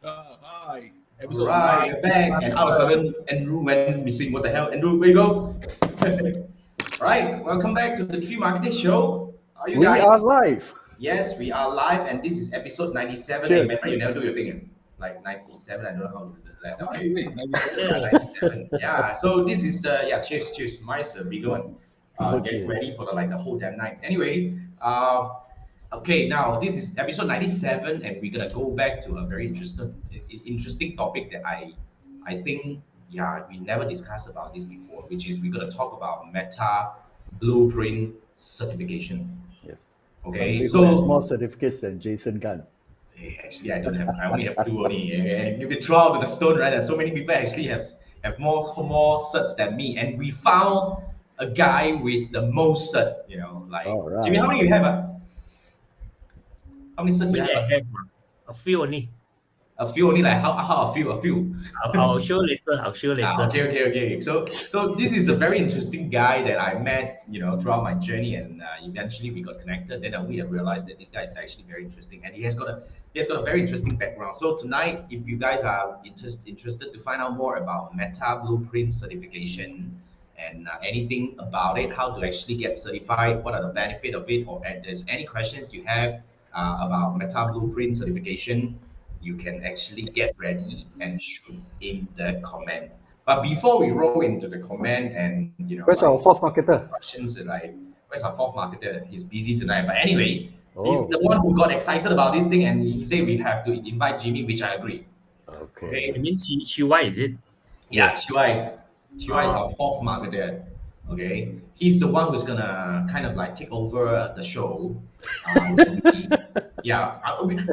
Hi. Episode Alright, we're back, and all of a sudden, Andrew went missing. What the hell? Andrew, where you go? Alright, welcome back to the Three Marketeers Show. How are you We are guys? live. Yes, we are live, and this is episode 97. Hey, Cheers. man, you never do your thing. Like 97, I don't know how to do that. Okay, Wait, 97. yeah, Right? 97. Yeah, so this is cheers. Mine's a bigger one. Get Okay. ready for the whole damn night. Anyway, okay, now this is episode 97, and we're gonna go back to a very interesting topic that I think we never discussed about this before, which is we're gonna talk about Meta Blueprint certification. Yes. Okay, Somebody who has more so certificates than Jason Gunn. actually I don't have. I only have two only. And you can throw out the stone, right? That so many people actually have more certs than me, and we found a guy with the most cert. Like All right. Jimmy, how many you have? How many certs you Maybe have? I have a few only. A few only. Like how a few? A few. I'll show later. I'll show later. Okay. So this is a very interesting guy that I met, throughout my journey, and eventually we got connected. Then we have realized that this guy is actually very interesting, and he has got a very interesting background. So tonight, if you guys are interested to find out more about Meta Blueprint certification and anything about it, how to actually get certified, what are the benefit of it, or if there's any questions you have about Meta Blueprint certification, you can actually get ready and shoot in the comment. But before we roll into the comment and Where's our fourth marketer? questions, where's our fourth marketer? He's busy tonight. But anyway, he's Oh, the one who got excited about this thing, and he said we have to invite Jimmy, which I agree. okay. It means Chihuahua, is it? Yeah, Yes. Shuai is our fourth marketer. Okay, he's the one who's gonna kind of like take over the show. We- yeah,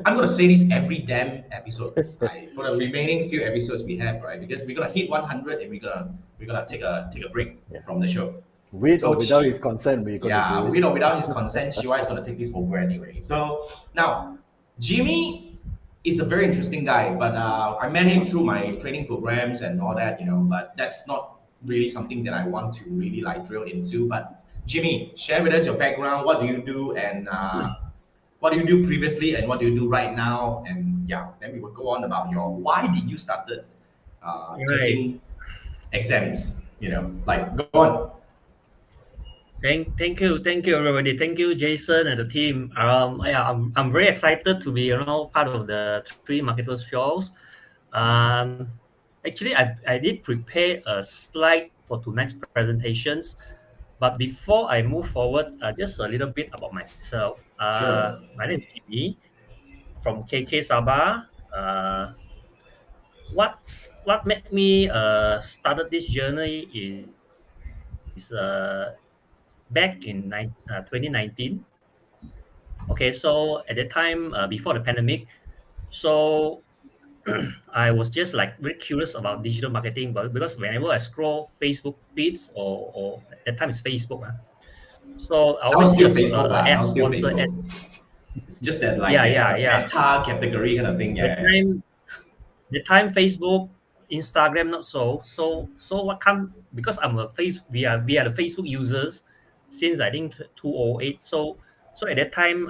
I'm gonna say this every damn episode, right? For the remaining few episodes we have, right? Because we're gonna hit 100, and we're gonna take a break Yeah. from the show. With So or without Chi- his consent, we're going Yeah, to do with it. or without his consent, Shiwa is gonna take this over anyway. So now, Jimmy is a very interesting guy, but I met him through my training programs and all that, but that's not really something that I want to really like drill into. But Jimmy, share with us your background. What do you do, and what do you do previously, and what do you do right now? And yeah, then we will go on about your why did you started Right. taking exams. Like go on. Thank you, everybody. Thank you, Jason and the team. I'm very excited to be part of the Three Marketers shows. Um, Actually, I did prepare a slide for tonight's presentations. But before I move forward, just a little bit about myself. Sure. My name is Jimmy from KK Sabah. What made me started this journey is back in 2019. Okay, so at that time, before the pandemic, so I was just like very curious about digital marketing, but because whenever I scroll Facebook feeds or at that time it's Facebook, so I Now always see still a Facebook lah. Now ad still sponsor ad. Facebook. It's just that like Yeah. meta category kind of thing. The Yeah. time the time Facebook, Instagram not so. So what come because we are the Facebook users since I think 2008. So at that time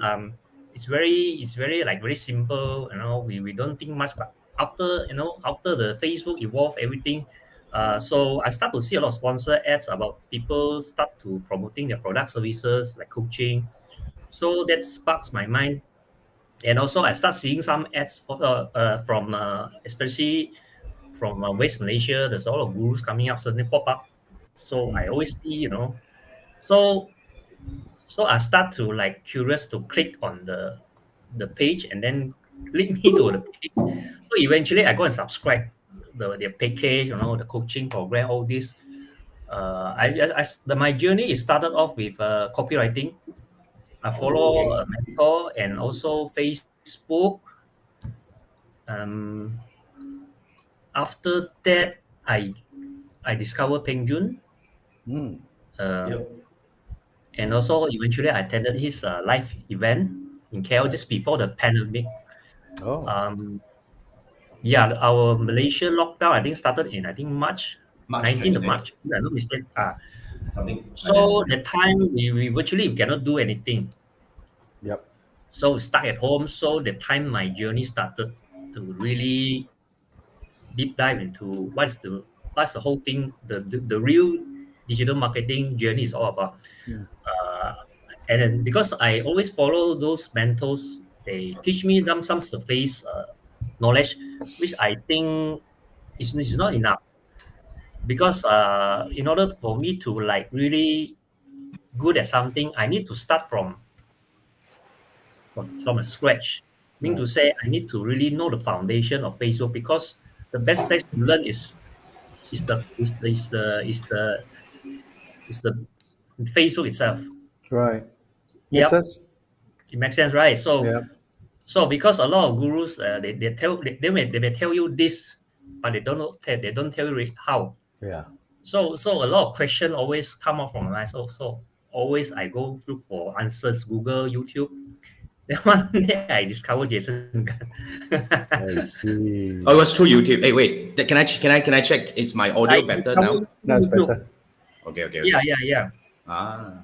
it's very like very simple. We don't think much, but after the Facebook evolved everything. So I start to see a lot of sponsor ads about people start to promoting their product services like coaching. So that sparks my mind, and also I start seeing some ads from especially from West Malaysia. There's a lot of gurus coming up, suddenly pop up. So I always see. So so I start to like curious to click on the page and then link me to the page. So eventually I go and subscribe their package, the coaching program, all this. My journey is started off with copywriting. I Oh, follow okay. a mentor and also Facebook. Um, After that, I discovered Peng Jun, Hmm. uh, Yep. and also eventually I attended his live event in KL just before the pandemic. Oh, Um, yeah, our Malaysia lockdown I think started in March March 19th of 2020, March. If I'm not mistaken. something like that. So the time we virtually cannot do anything. yep. So we stuck at home. So the time my journey started. to really deep dive into what's the whole thing, the real digital marketing journey is all about. Mm. And then because I always follow those mentors, they teach me some surface knowledge, which I think is not enough. Because in order for me to like really good at something, I need to start from a scratch. Meaning to Right. say, I need to really know the foundation of Facebook, because the best place to learn is the is the is the is the is the Facebook itself. Right. Makes Yep, sense. it makes sense, right? So Yeah. so because a lot of gurus, they may tell you this, but they don't tell you how. Yeah. So a lot of questions always come up from my mind. So always I go look for answers, Google, YouTube. Then one day I discovered Jason Gunn. I see. Oh, it was through YouTube. Hey, wait. Can I check? Is my audio I better discovered now? Now it's YouTube. better. Okay. Yeah. Ah,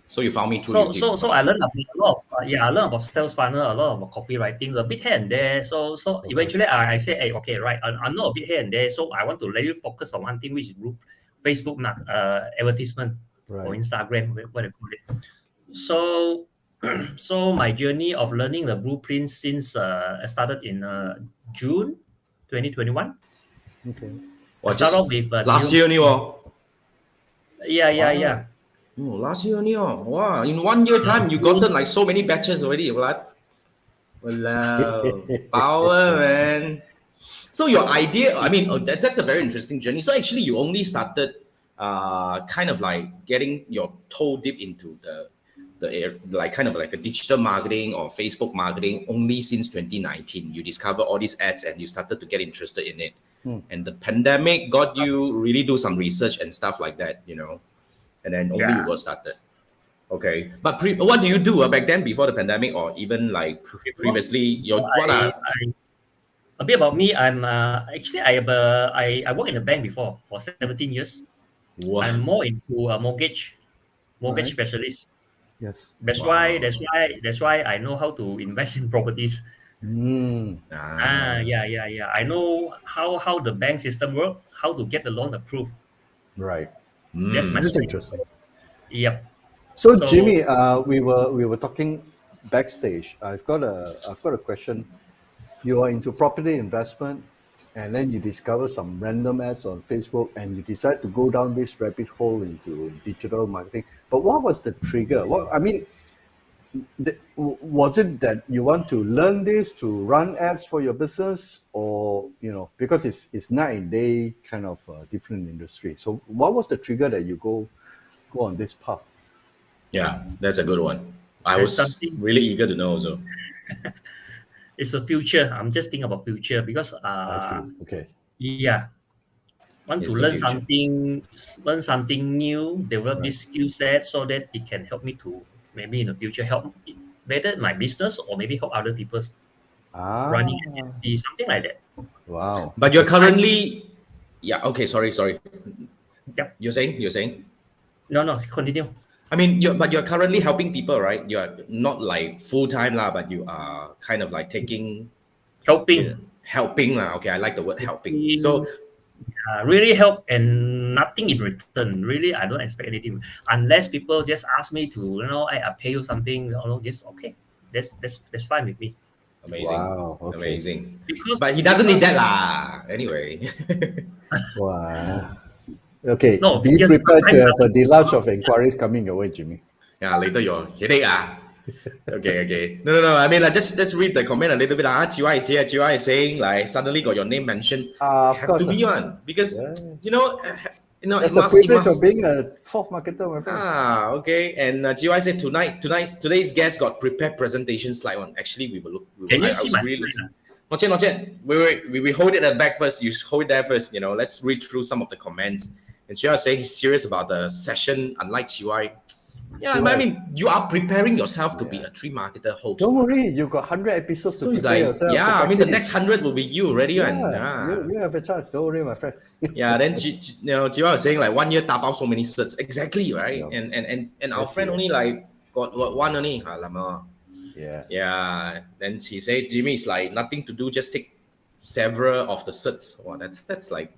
so you found me through So YouTube. I learned about a lot of I learned about sales funnel, a lot of copywriting, a bit here and there. So Okay. eventually I say, hey, okay, right, I know a bit here and there. So I want to really focus on one thing, which is group Facebook advertisement or Right. Instagram, what they call it. So so my journey of learning the blueprint since I started in June 2021. Okay. Well, I start off just with last year only, oh. yeah. Oh, last year only, oh. Wow, in 1 year time, you gotten like so many batches already, Vlad. Wow, power, man. So your idea, I mean, that's a very interesting journey. So actually, you only started kind of like getting your toe dip into like kind of like a digital marketing or Facebook marketing only since 2019. You discover all these ads and you started to get interested in it. And the pandemic got you really do some research and stuff like that, and then only you got started. Okay, but what do you do back then before the pandemic, or even like previously? What are A bit about me. I'm actually I work in a bank before for 17 years. what? I'm more into a mortgage Right. specialist. Yes. Wow. That's why I know how to invest in properties. Mm. Yeah. I know how the bank system work, how to get the loan approved. Right. That's my That's strength. interesting. Yep. So So Jimmy, we were talking backstage. I've got a question. You are into property investment, and then you discover some random ads on Facebook, and you decide to go down this rabbit hole into digital marketing. But what was the trigger? Was it that you want to learn this to run ads for your business, or because it's night and day kind of different industry? So what was the trigger that you go on this path? Yeah, that's a good one. I there's was something. really eager to know. So It's the future. I'm just thinking about future because I see. Okay. yeah, want to it's the future. learn something new, develop Right. this skill set so that it can help me to maybe in the future help whether my business or maybe help other people's running agency, something like that. Wow. But you're currently, yeah. Okay, sorry. Yep. You're saying. No, continue. I mean, you're currently helping people, right? You are not like full time lah, but you are kind of like taking Helping. helping lah. Okay, I like the word helping. So Really help and nothing in return. Really, I don't expect anything unless people just ask me to, I pay you something. Just okay. That's fine with me. amazing. Wow. Okay. Amazing. Because But he doesn't need that lah. Anyway. Wow. Okay. No, Be because prepared to sometimes have a deluge of inquiries coming your way, Jimmy. Yeah, later your headache Okay. No. I mean, like, just let's read the comment a little bit. Chiwa is here. Chiwa is saying like suddenly got your name mentioned. Of Have course. to be one because That's it the must. privilege of being a fourth marketer, my friend. Okay. And Chiwa said today's guest got prepared presentation slide one. Actually, we will look. can you I see was my really screen? looking. Not yet. We hold it at the back first. You hold it there first. Let's read through some of the comments. And Chiwa saying he's serious about the session, unlike Chiwa. Yeah, I mean, you are preparing yourself to be a tree marketer host. Don't worry, you got 100 episodes to So it's prepare like, yourself. yeah, I mean, the next 100 will be you already. You And have a chance. Don't worry, my friend. yeah, then Jiwa was saying like 1 year tapao so many certs. Exactly, right? Yeah. And our Yes, friend yes. only like got one only. Alamak. Yeah. Yeah. Then she said, Jimmy, it's like nothing to do, just take several of the certs. Wow, that's like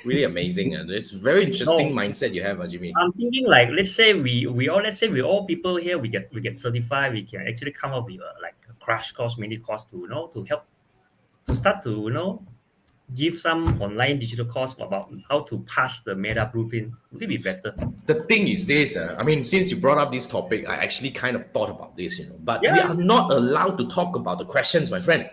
really amazing. And it's very interesting No, mindset you have, Jimmy. I'm thinking like let's say we all people here we get certified, we can actually come up with like a crash course, mini course to to help to start to give some online digital course about how to pass the meta blueprint. Would it be better? The thing is this, I mean, since you brought up this topic, I actually kind of thought about this, but we Yeah. are not allowed to talk about the questions, my friend.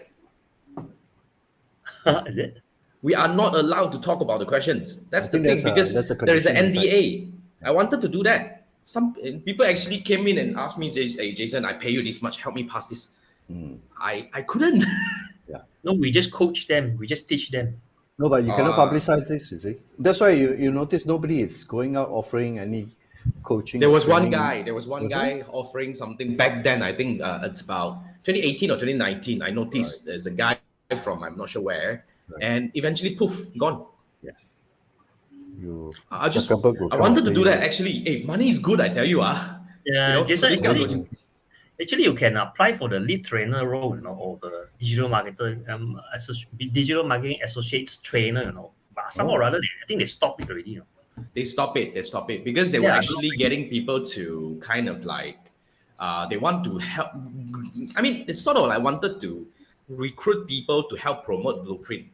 Is it? We are not allowed to talk about the questions. That's I the think thing, because that's a there is an condition inside. NDA. I wanted to do that. Some people actually came in and asked me, say, hey, Jason, I pay you this much, help me pass this. I couldn't. No, we just coach them. We just teach them. No, but you cannot Ah. publicize this, you see. That's why you notice nobody is going out offering any coaching. There or was one training. guy. There was one Was guy offering something back then. I think it's about 2018 or 2019. I noticed there's a guy from I'm not sure where, and eventually poof, gone. I Zuckerberg will come wanted after to do you. that actually. Hey, money is good, I tell you, Jason, this kind of coaching. actually, you can apply for the lead trainer role, or the digital marketer, digital marketing associates trainer, But somehow or other, I think they stopped it already, They stop it because they were Yeah, actually getting people to kind of like they want to help. I mean, it's sort of like wanted to recruit people to help promote Blueprint.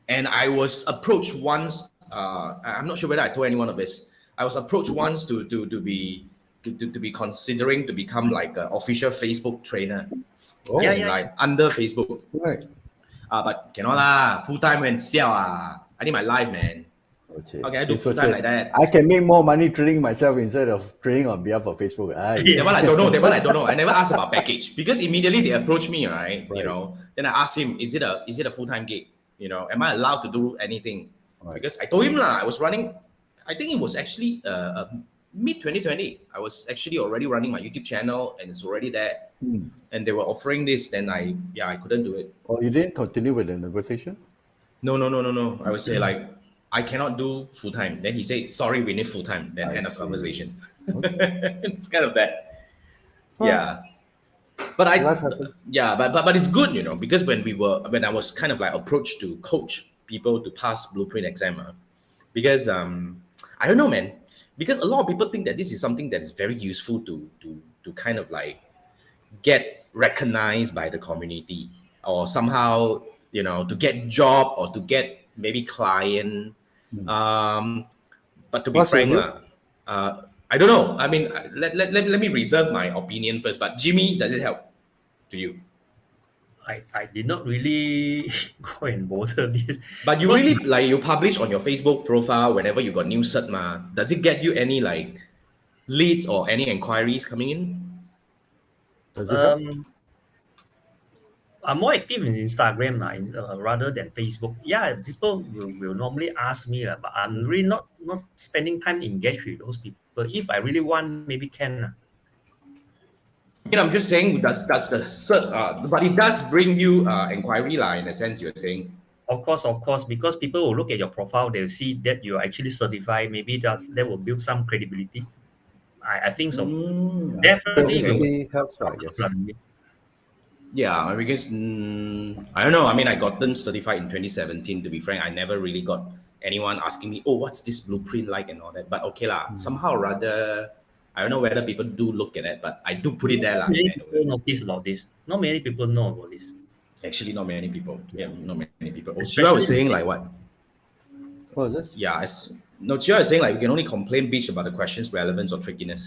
And I was approached once. I'm not sure whether I told anyone of this. I was approached once to be considering to become like an official Facebook trainer. Oh. As in like under Facebook. Right. But cannot lah, full time and sell I need my life, man. Okay. Okay, I do This was full-time it. like that. I can make more money training myself instead of training on behalf of Facebook. That one I don't know. I never asked about package because immediately they approached me, right? Right. Then I asked him, is it a full-time gig? Am I allowed to do anything? Right. Because I told him I was running. I think it was actually mid 2020. I was actually already running my YouTube channel and it's already there. And they were offering this. Then I couldn't do it. Oh, you didn't continue with the negotiation? No. I would say like I cannot do full time. Then he said, sorry, we need full time. Then end of conversation. It's kind of that. Yeah. But Life happens. but it's good, because when I was kind of like approached to coach people to pass blueprint exam, because I don't know, man, because a lot of people think that this is something that is very useful to kind of like get recognized by the community or somehow to get job or to get maybe client. But to be What's your frank, view? I don't know. I mean, let me reserve my opinion first. But Jimmy, does it help to you? I did not really go and bother this. But you Because- really like you publish on your Facebook profile whenever you got new cert, does it get you any like leads or any inquiries coming in? Does it help? I'm more active in Instagram rather than Facebook. Yeah, people will normally ask me, but I'm really not spending time engaged with those people. But if I really want, maybe can. I'm just saying that's the cert, but it does bring you inquiry in a sense you're saying. Of course, because people will look at your profile, they'll see that you're actually certified. Maybe that will build some credibility. I think so. Definitely So will. maybe helps, I guess. Yeah, because I don't know. I mean, I gotten certified in 2017. To be frank, I never really got anyone asking me, "Oh, what's this blueprint like?" and all that. But okay lah. Somehow or rather, I don't know whether people do look at it, but I do put it there lah. Many people notice about this. Not many people know about this. Actually, not many people. Yeah, not many people. Oh, Especially- Chia was saying like what? What is this? Yeah, Chia is saying like you can only complain bitch about the questions relevance or trickiness.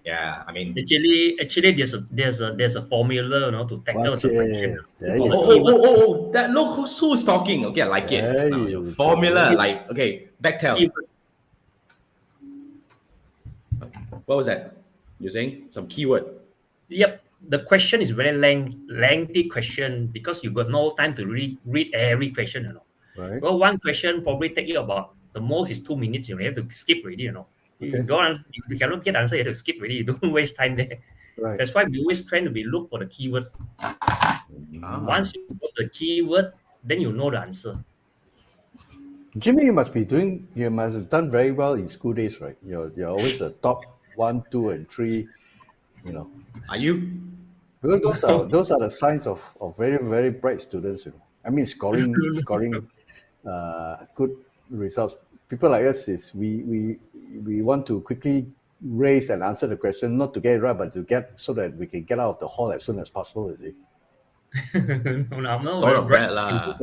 Yeah, I mean. Actually, there's a formula, to tackle Watch the question. it. There you Oh, go. that look who's talking. Okay, I like There it. you Your go. formula, like okay, backtail. Keyword. What was that? You're saying some keyword. Yep, the question is very lengthy question because you got no time to read every question. Right. Well, one question probably take you about the most is 2 minutes. You have to skip already. Okay. You cannot get answer. You have to skip already. You don't waste time there. Right. That's why we always trying to look for the keyword. Once you got the keyword, then you know the answer. Jimmy, you must have done very well in school days, right? You're always the top 1, 2, and 3 you know. Are you? Because those are the signs of very, very bright students, you know. I mean, scoring good results. People like us is we want to quickly raise and answer the question, not to get it right, but to get so that we can get out of the hall as soon as possible. Is it? No, I'm not Sort very of bright. that lah.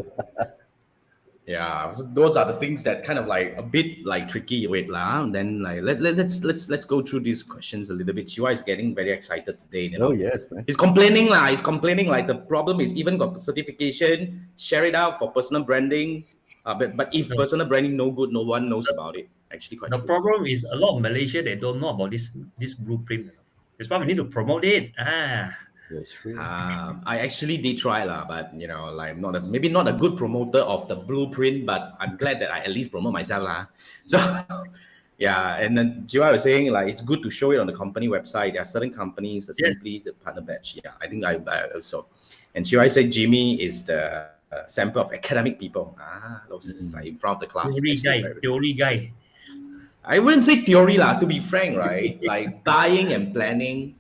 Yeah, so those are the things that kind of like a bit like tricky. Wait lah, and then like let's go through these questions a little bit. Shiva is getting very excited today. You know, Oh yes, man. he's complaining lah. He's complaining like the problem is even got certification, share it out for personal branding. But if personal branding no good, no one knows about it. Actually, quite The true. problem is a lot of Malaysia they don't know about this blueprint. That's why we need to promote it. That's true. I actually did try lah, but you know, like maybe not a good promoter of the blueprint, but I'm glad that I at least promote myself lah. So yeah, and then Jiwa was saying like it's good to show it on the company website. There are certain companies that Yes. simply the partner badge. Yeah, I think I also. And Jiwa said Jimmy is the sample of academic people. Those is like in front of the class. Theory guy. I wouldn't say theory lah. To be frank, right? Like buying and planning,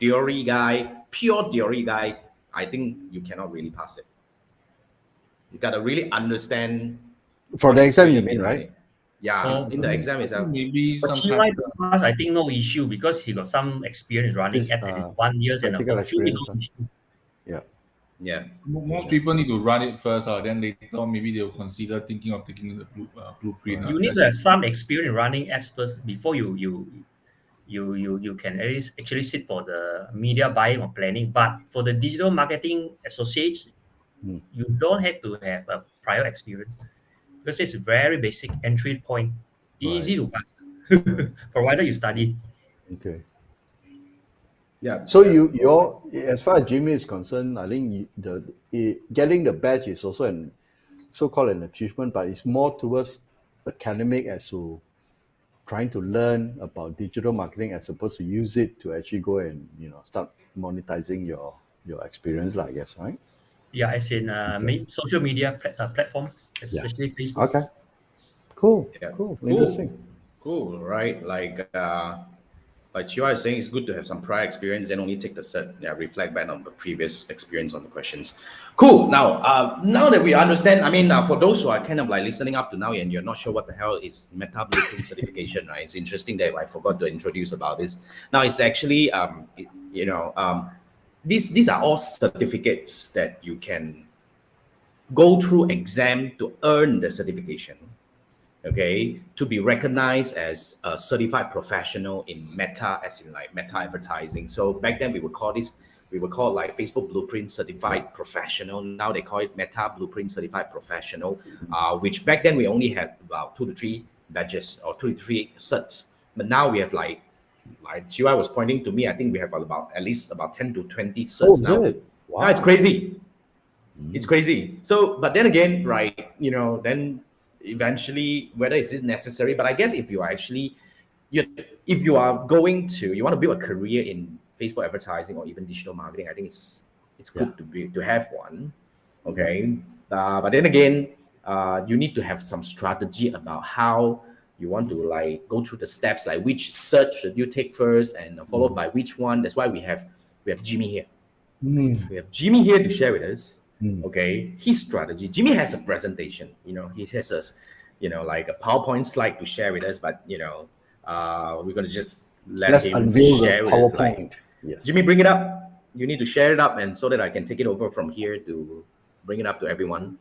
theory guy, pure theory guy. I think you cannot really pass it. You gotta really understand. For the exam, you really mean, behind right? it. Yeah, in the exam itself. Maybe But some TY kind of, pass, I think no issue because he got some experience running This, ads at least 1 year and practical above. Surely no experience, issue. Yeah. Yeah. most people need to run it first, then later on maybe they'll consider thinking of taking the blueprint. You need to have some experience running ads first before you can at least actually sit for the media buying or planning. But for the digital marketing associates, you don't have to have a prior experience because it's very basic entry point, easy to pass, provided you study. Okay. Yeah. So your as far as Jimmy is concerned, I think getting the badge is also an so-called an achievement, but it's more towards academic as to trying to learn about digital marketing as opposed to use it to actually go and start monetizing your experience, I guess, right? Yeah, as in social media platform, especially Facebook. Okay. Cool. Yeah. Cool. Interesting. Cool, right? Like Chiwa is saying, it's good to have some prior experience, then only take the cert. Yeah, reflect back on the previous experience on the questions. Cool. Now that we understand, I mean, for those who are kind of like listening up to now and you're not sure what the hell is Meta Blueprint certification, right? It's interesting that I forgot to introduce about this. Now, it's actually, these are all certificates that you can go through exam to earn the certification. Okay, to be recognized as a certified professional in Meta, as in like Meta advertising. So back then we would call like Facebook Blueprint Certified Professional. Now they call it Meta Blueprint Certified Professional, which back then we only had about 2 to 3 badges or 2 to 3 certs. But now we have like Chiwa was pointing to me, I think we have at least about 10 to 20 certs now. Good. Wow. Now it's crazy. It's crazy. So, but then again, right, then eventually whether is it necessary, but I guess if you are actually if you are you want to build a career in Facebook advertising or even digital marketing, I think it's good to have one. Okay, but then again, you need to have some strategy about how you want to like go through the steps, like which search should you take first and followed by which one. That's why we have Jimmy here. We have Jimmy here to share with us. Okay, his strategy. Jimmy has a presentation. He has like a PowerPoint slide to share with us. But we're gonna just let him unveil share the with us. PowerPoint. Yes. Jimmy, bring it up. You need to share it up, and so that I can take it over from here to bring it up to everyone.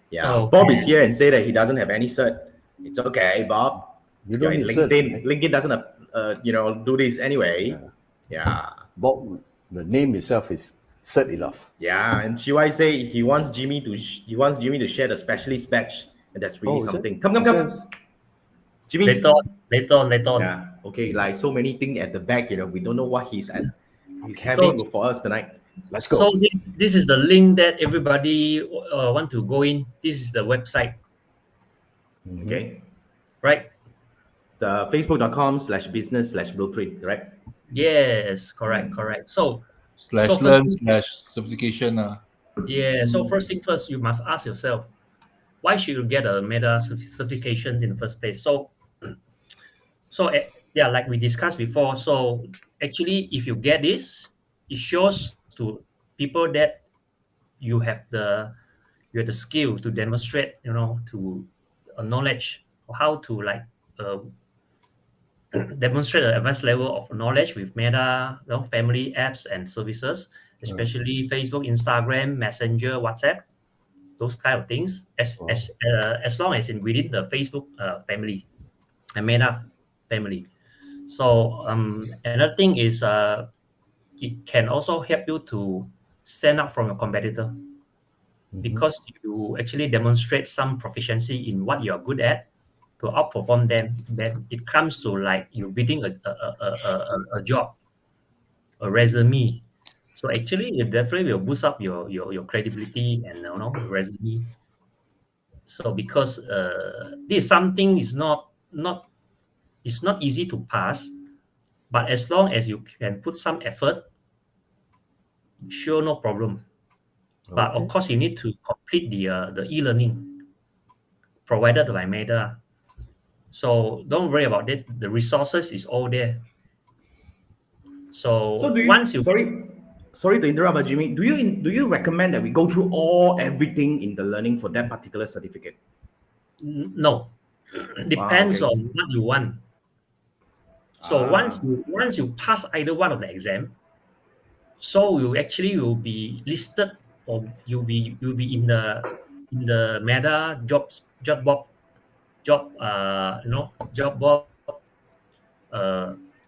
Yeah, Okay. Bob is here and say that he doesn't have any cert. It's okay, Bob. You don't need LinkedIn. cert, right? LinkedIn doesn't do this anyway. Yeah. Bob, the name itself is cert enough. Yeah, and Chiwai say he wants Jimmy to share the specialist badge, and that's really is it? something. Come, Is Jimmy. Later on. Yeah. Okay. Like so many things at the back, we don't know what he's having for us tonight. Let's go. So this is the link that everybody want to go in. This is the website, Okay. right? The facebook.com/business/blueprint, correct? Yes, correct. So /learn/certification. So first thing first, you must ask yourself, why should you get a Meta certification in the first place? So like we discussed before, so actually, if you get this, it shows to people that you have the skill to demonstrate, to a knowledge of how to like demonstrate an advanced level of knowledge with Meta, family apps and services, especially Facebook, Instagram, Messenger, WhatsApp, those kind of things. As long as in within the Facebook family and Meta family. So another thing is it can also help you to stand out from your competitor because you actually demonstrate some proficiency in what you are good at to outperform them. Then it comes to like you bidding a job, a resume. So actually, it definitely will boost up your credibility and resume. So because this is something is not it's not easy to pass, but as long as you can put some effort, sure, no problem. But of course, you need to complete the e-learning provided by Meta. So don't worry about it. The resources is all there. So So do you? once you Sorry to interrupt, but Jimmy. Do you recommend that we go through everything in the learning for that particular certificate? no, depends okay. on what you want. So once you pass either one of the exam, so you actually will be listed or you'll be in the Meta job board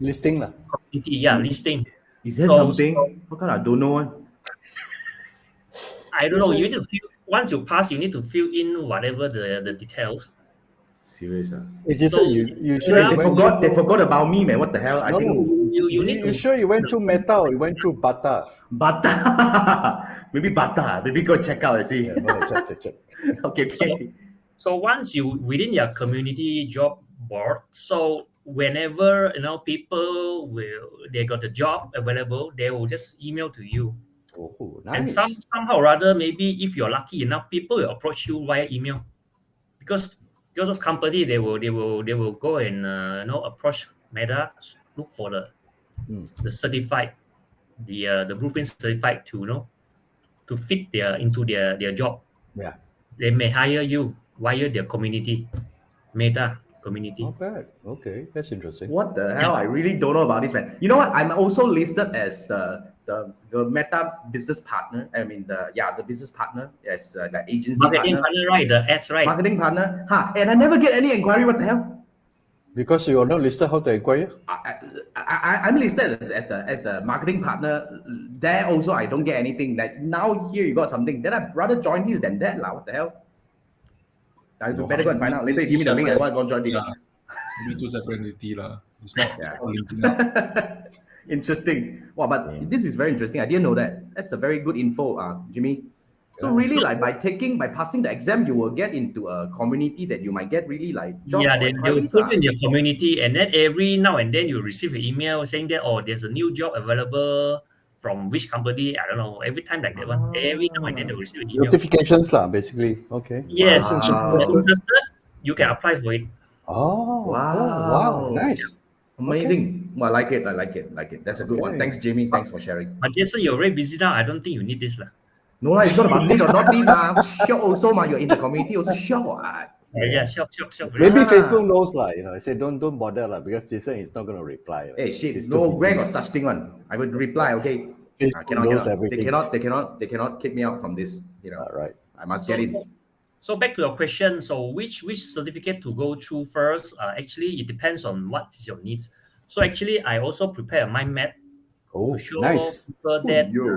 Listing lah. community, listing. Is there So something? How come I don't know one? I don't know. You need to once you pass, you need to fill in whatever the details. Serious? It is So, you Wait, sure you went they forgot about me, man. What the hell? I No, think you need you to sure you went through Meta or you went through Bata? Bata. Maybe Bata. Maybe go check out and see. Yeah, no, check. Okay. So once you within your community job board, so whenever people they got a job available, they will just email to you. Oh, And nice. somehow or other, maybe if you're lucky enough, people will approach you via email because those company they will go and approach Meta, look for the certified, the blueprint certified to fit into their job. Yeah, They may hire you via their community, Meta community. not bad. Okay, that's interesting. What the hell? I really don't know about this, man. You know what? I'm also listed as the Meta business partner. I mean the business partner as the agency Marketing partner, right? The ads, right? marketing partner. And I never get any inquiry. What the hell? Because you are not listed, how to inquire? I'm listed as the marketing partner. There also, I don't get anything. Like now here you got something. Then I'd rather join this than that, lah. What the hell? I better go and find out. Later, give me the link. I want to go join this. Maybe two separate entity lah. It's not all linking up. Interesting. Wow, but this is very interesting. I didn't know that. That's a very good info, Jimmy. So really, like by passing the exam, you will get into a community that you might get really like job Yeah, then they will inquiries, put you in your community, and then every now and then you receive an email saying that there's a new job available from which company. I don't know. Every time like that one. Every now and then they will receive an email. Notifications lah, basically. Okay. Yes, Wow. if you're interested, you can apply for it. Oh, Wow. wow, nice. Amazing. Well, I like it. That's a good one. Okay. Thanks, Jamie. Thanks for sharing. But Jason, you're very busy now. I don't think you need this lah. No, it's not about need or not need. Shock also, you're in the community also shock. Yeah, sure. Maybe Facebook knows lah, I say don't bother lah because Jason is not going to reply. Hey, shit. He's No, too where busy. got such thing one? I would reply, okay. Facebook Cannot. knows everything. They cannot kick me out from this. All right. I must get in. So back to your question. So which certificate to go through first? Actually, it depends on what is your needs. So actually, I also prepare a mind map Oh, to show nice. people that Yo.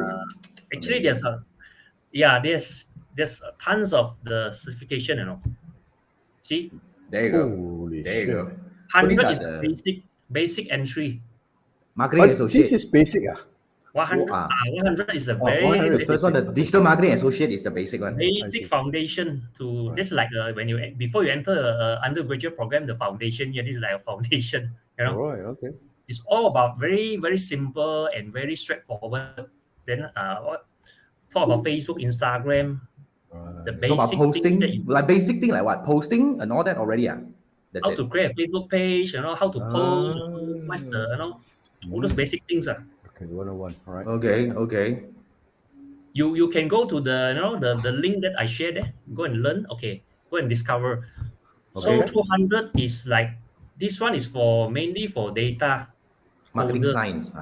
actually Amazing. there's tons of the certification. See, There you go. Holy There you shit. go. So these 100 are is the basic entry. marketing But associate. this is basic. 100 is a very 100 The first one, the digital marketing associate is the basic one. basic foundation to this, like when you before you enter a undergraduate program, the foundation here, this is like a foundation. All right, okay. It's all about very, very simple and very straightforward. Then talk about Facebook, Instagram, the Talk about basic posting, things that you, like basic thing like what? Posting and all that already. That's how it. to create a Facebook page, how to post, what's the All those basic things. Okay, 101. All right. Okay. You can go to the the link that I shared there. Go and learn. Okay, go and discover. So Okay. 200 is like, this one is for mainly for data Marketing coders, science.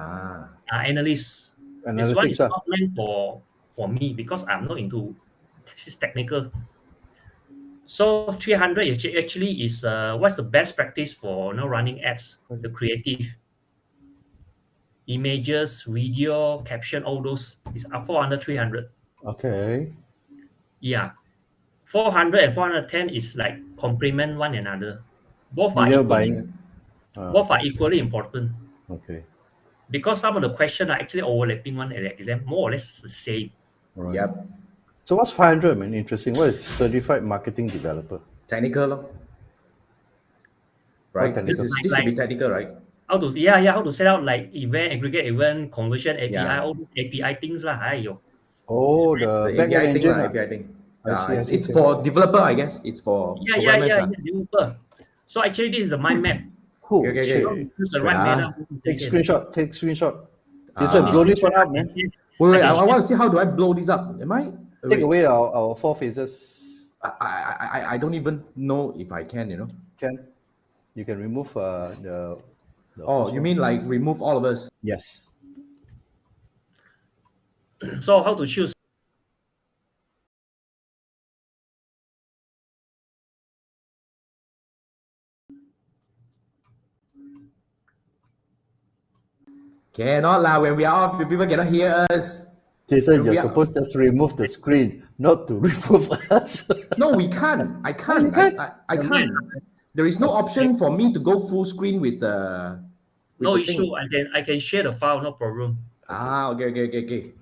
analysts. This one is Analytics. not meant for me because I'm not into this technical. So 300 actually is what's the best practice for running ads, the creative images, video, caption, all those is 400, 300. Okay. Yeah, 400 and 410 is like complement one another. Both are Media equally buying. both are equally important Okay. because some of the questions are actually overlapping one at the exam, more or less the same. Right. Yep. So what's 500, man? Interesting. What is certified marketing developer? Technical, lor. Right? Quite This technical. should be technical, right? How to how to set out like event, aggregate event, conversion API, Yeah. all those API things lah. Aiyo. Oh, the The back-end API thing, engine. API thing. I see. I It's see. for developer, I guess. It's for programmers. Developer. So actually, this is the mind map. Oh, Okay. shit. Choose the right Ah. meta. Take screenshot. Take screenshot. Ah. Jason, blow this one up, man. Wait, Okay. I want to see how do I blow this up. Am I? Take Wait, away our four phases. I don't even know if I can, Can you can remove the Oh, you mean like remove all of us? yes. So how to choose? Cannot lah. When we are off, people cannot hear us. Jason, you're We are- supposed to just remove the screen, not to remove us. No, we can't. I can't. you can't? I can't. There is no option for me to go full screen with the. No the issue. thing. I can share the file. No problem. Okay.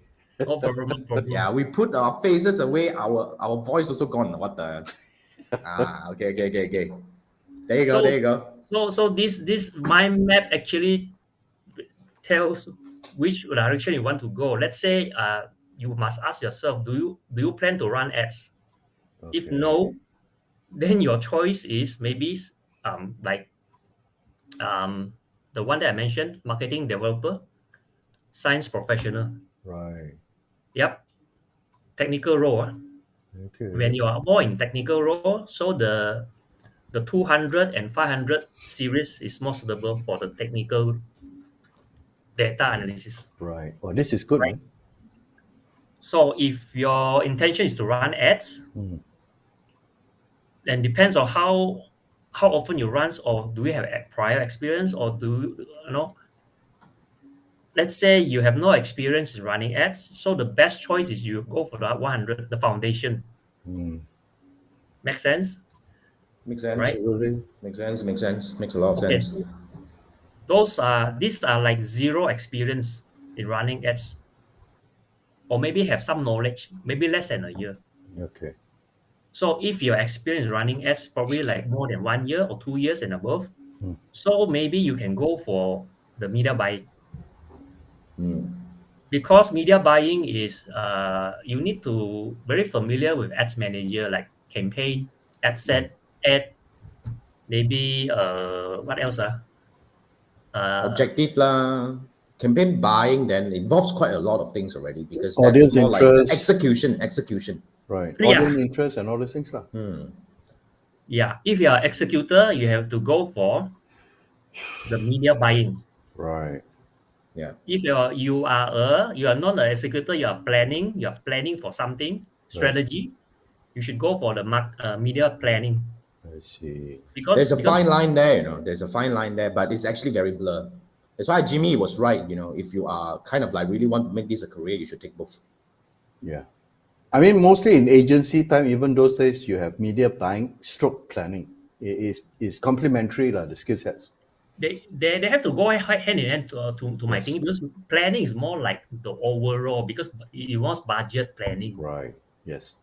No problem. No problem. Yeah, we put our faces away. Our voice also gone. What the? Okay. There you go. So this mind map actually tells which direction you want to go. Let's say you must ask yourself, do you plan to run ads? If Okay. no, then your choice is maybe like the one that I mentioned, marketing developer, science professional. Right. Yep. Technical role. Okay. When you are more in technical role, so the 200 and 500 series is more suitable for the technical data analysis. Right. Oh, this is good, Right. man. So if your intention is to run ads, then depends on how often you run, or do you have a prior experience, or do you know? Let's say you have no experience in running ads, so the best choice is you go for the 100, the foundation. Make sense? Makes sense. Right. Absolutely. Makes sense. Makes a lot of Okay. sense. These are like zero experience in running ads, or maybe have some knowledge, maybe less than a year. Okay. So if your experience running ads probably like more than 1 year or 2 years and above, so maybe you can go for the media buying. Because media buying is you need to very familiar with ads manager, like campaign, ad set, ad, maybe what else? Objective lah. Campaign buying then involves quite a lot of things already because Audience that's more like interest. execution. Right. Yeah. Audience interest and all those things, lah. Yeah, if you are executor, you have to go for the media buying. Right. Yeah. If you are not an executor, you are planning for something strategy, you should go for the media planning. I see. Because There's a fine line there, There's a fine line there, but it's actually very blurred. That's why Jimmy was right, If you are kind of like really want to make this a career, you should take both. Yeah. I mean, mostly in agency time, even those days, you have media buying, stroke planning. It is complementary, the skill sets. they have to go hand in hand to my thinking, because planning is more like the overall, because it was budget planning. Right. Yes.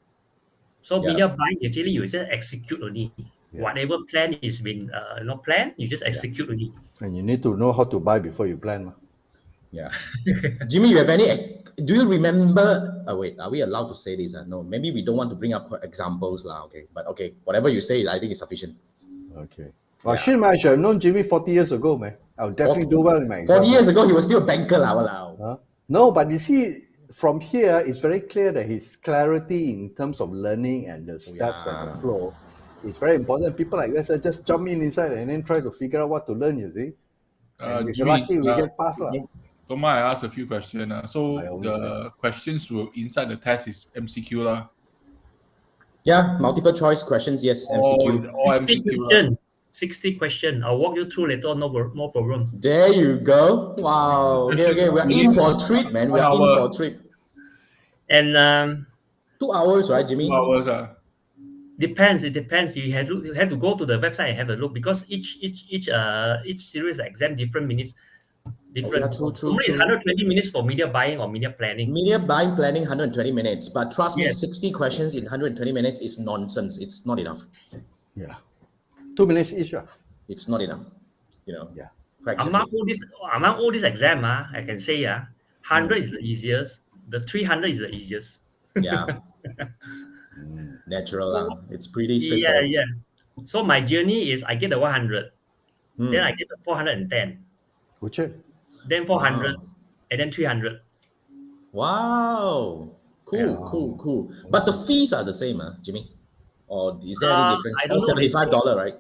So Yeah. media buying, actually you just execute only. Yeah. Whatever plan is been planned, you just execute only. And you need to know how to buy before you plan. lah. Yeah. Jimmy, you have any? Do you remember? Wait, are we allowed to say this? No, maybe we don't want to bring up examples, lah. Okay, but okay, whatever you say, I think is sufficient. Okay. Well, shit, man, I should have known Jimmy 40 years ago, man. I'll definitely do well in my 40 exam. years ago, he was still a banker. Wow. Huh? No, but you see, from here, it's very clear that his clarity in terms of learning and the steps and the flow is very important. People like us just jump inside and then try to figure out what to learn, you see. And if you're Jimmy, lucky, we get past. Toma, I asked a few questions. So I always the questions will inside the test is MCQ lah. Yeah, multiple choice questions. Yes, MCQ. Or 60 MCQ lah. question. 60 question. I'll walk you through later on, no problem. There you go. Wow. Okay. We're in for a treat, man. We're in for a treat. And 2 hours, right, Jimmy? 2 hours. depends. It depends. You have to go to the website and have a look, because each series exam different minutes. Different. Yeah, true. Normally 120 minutes for media buying or media planning. Media buying planning 120 minutes, but trust me, Yes. 60 questions in 120 minutes is nonsense. It's not enough. Yeah. 2 minutes each. It's not enough. Yeah. Practically. Among all this exam, I can say 100 is the easiest. The 300 is the easiest. Yeah. Natural. It's pretty straightforward. Yeah. So my journey is I get the 100, then I get the 410, Would you? then 400, Wow. and then 300. Wow. Cool. But the fees are the same, Jimmy? Or is there any difference? I don't know. $75, right?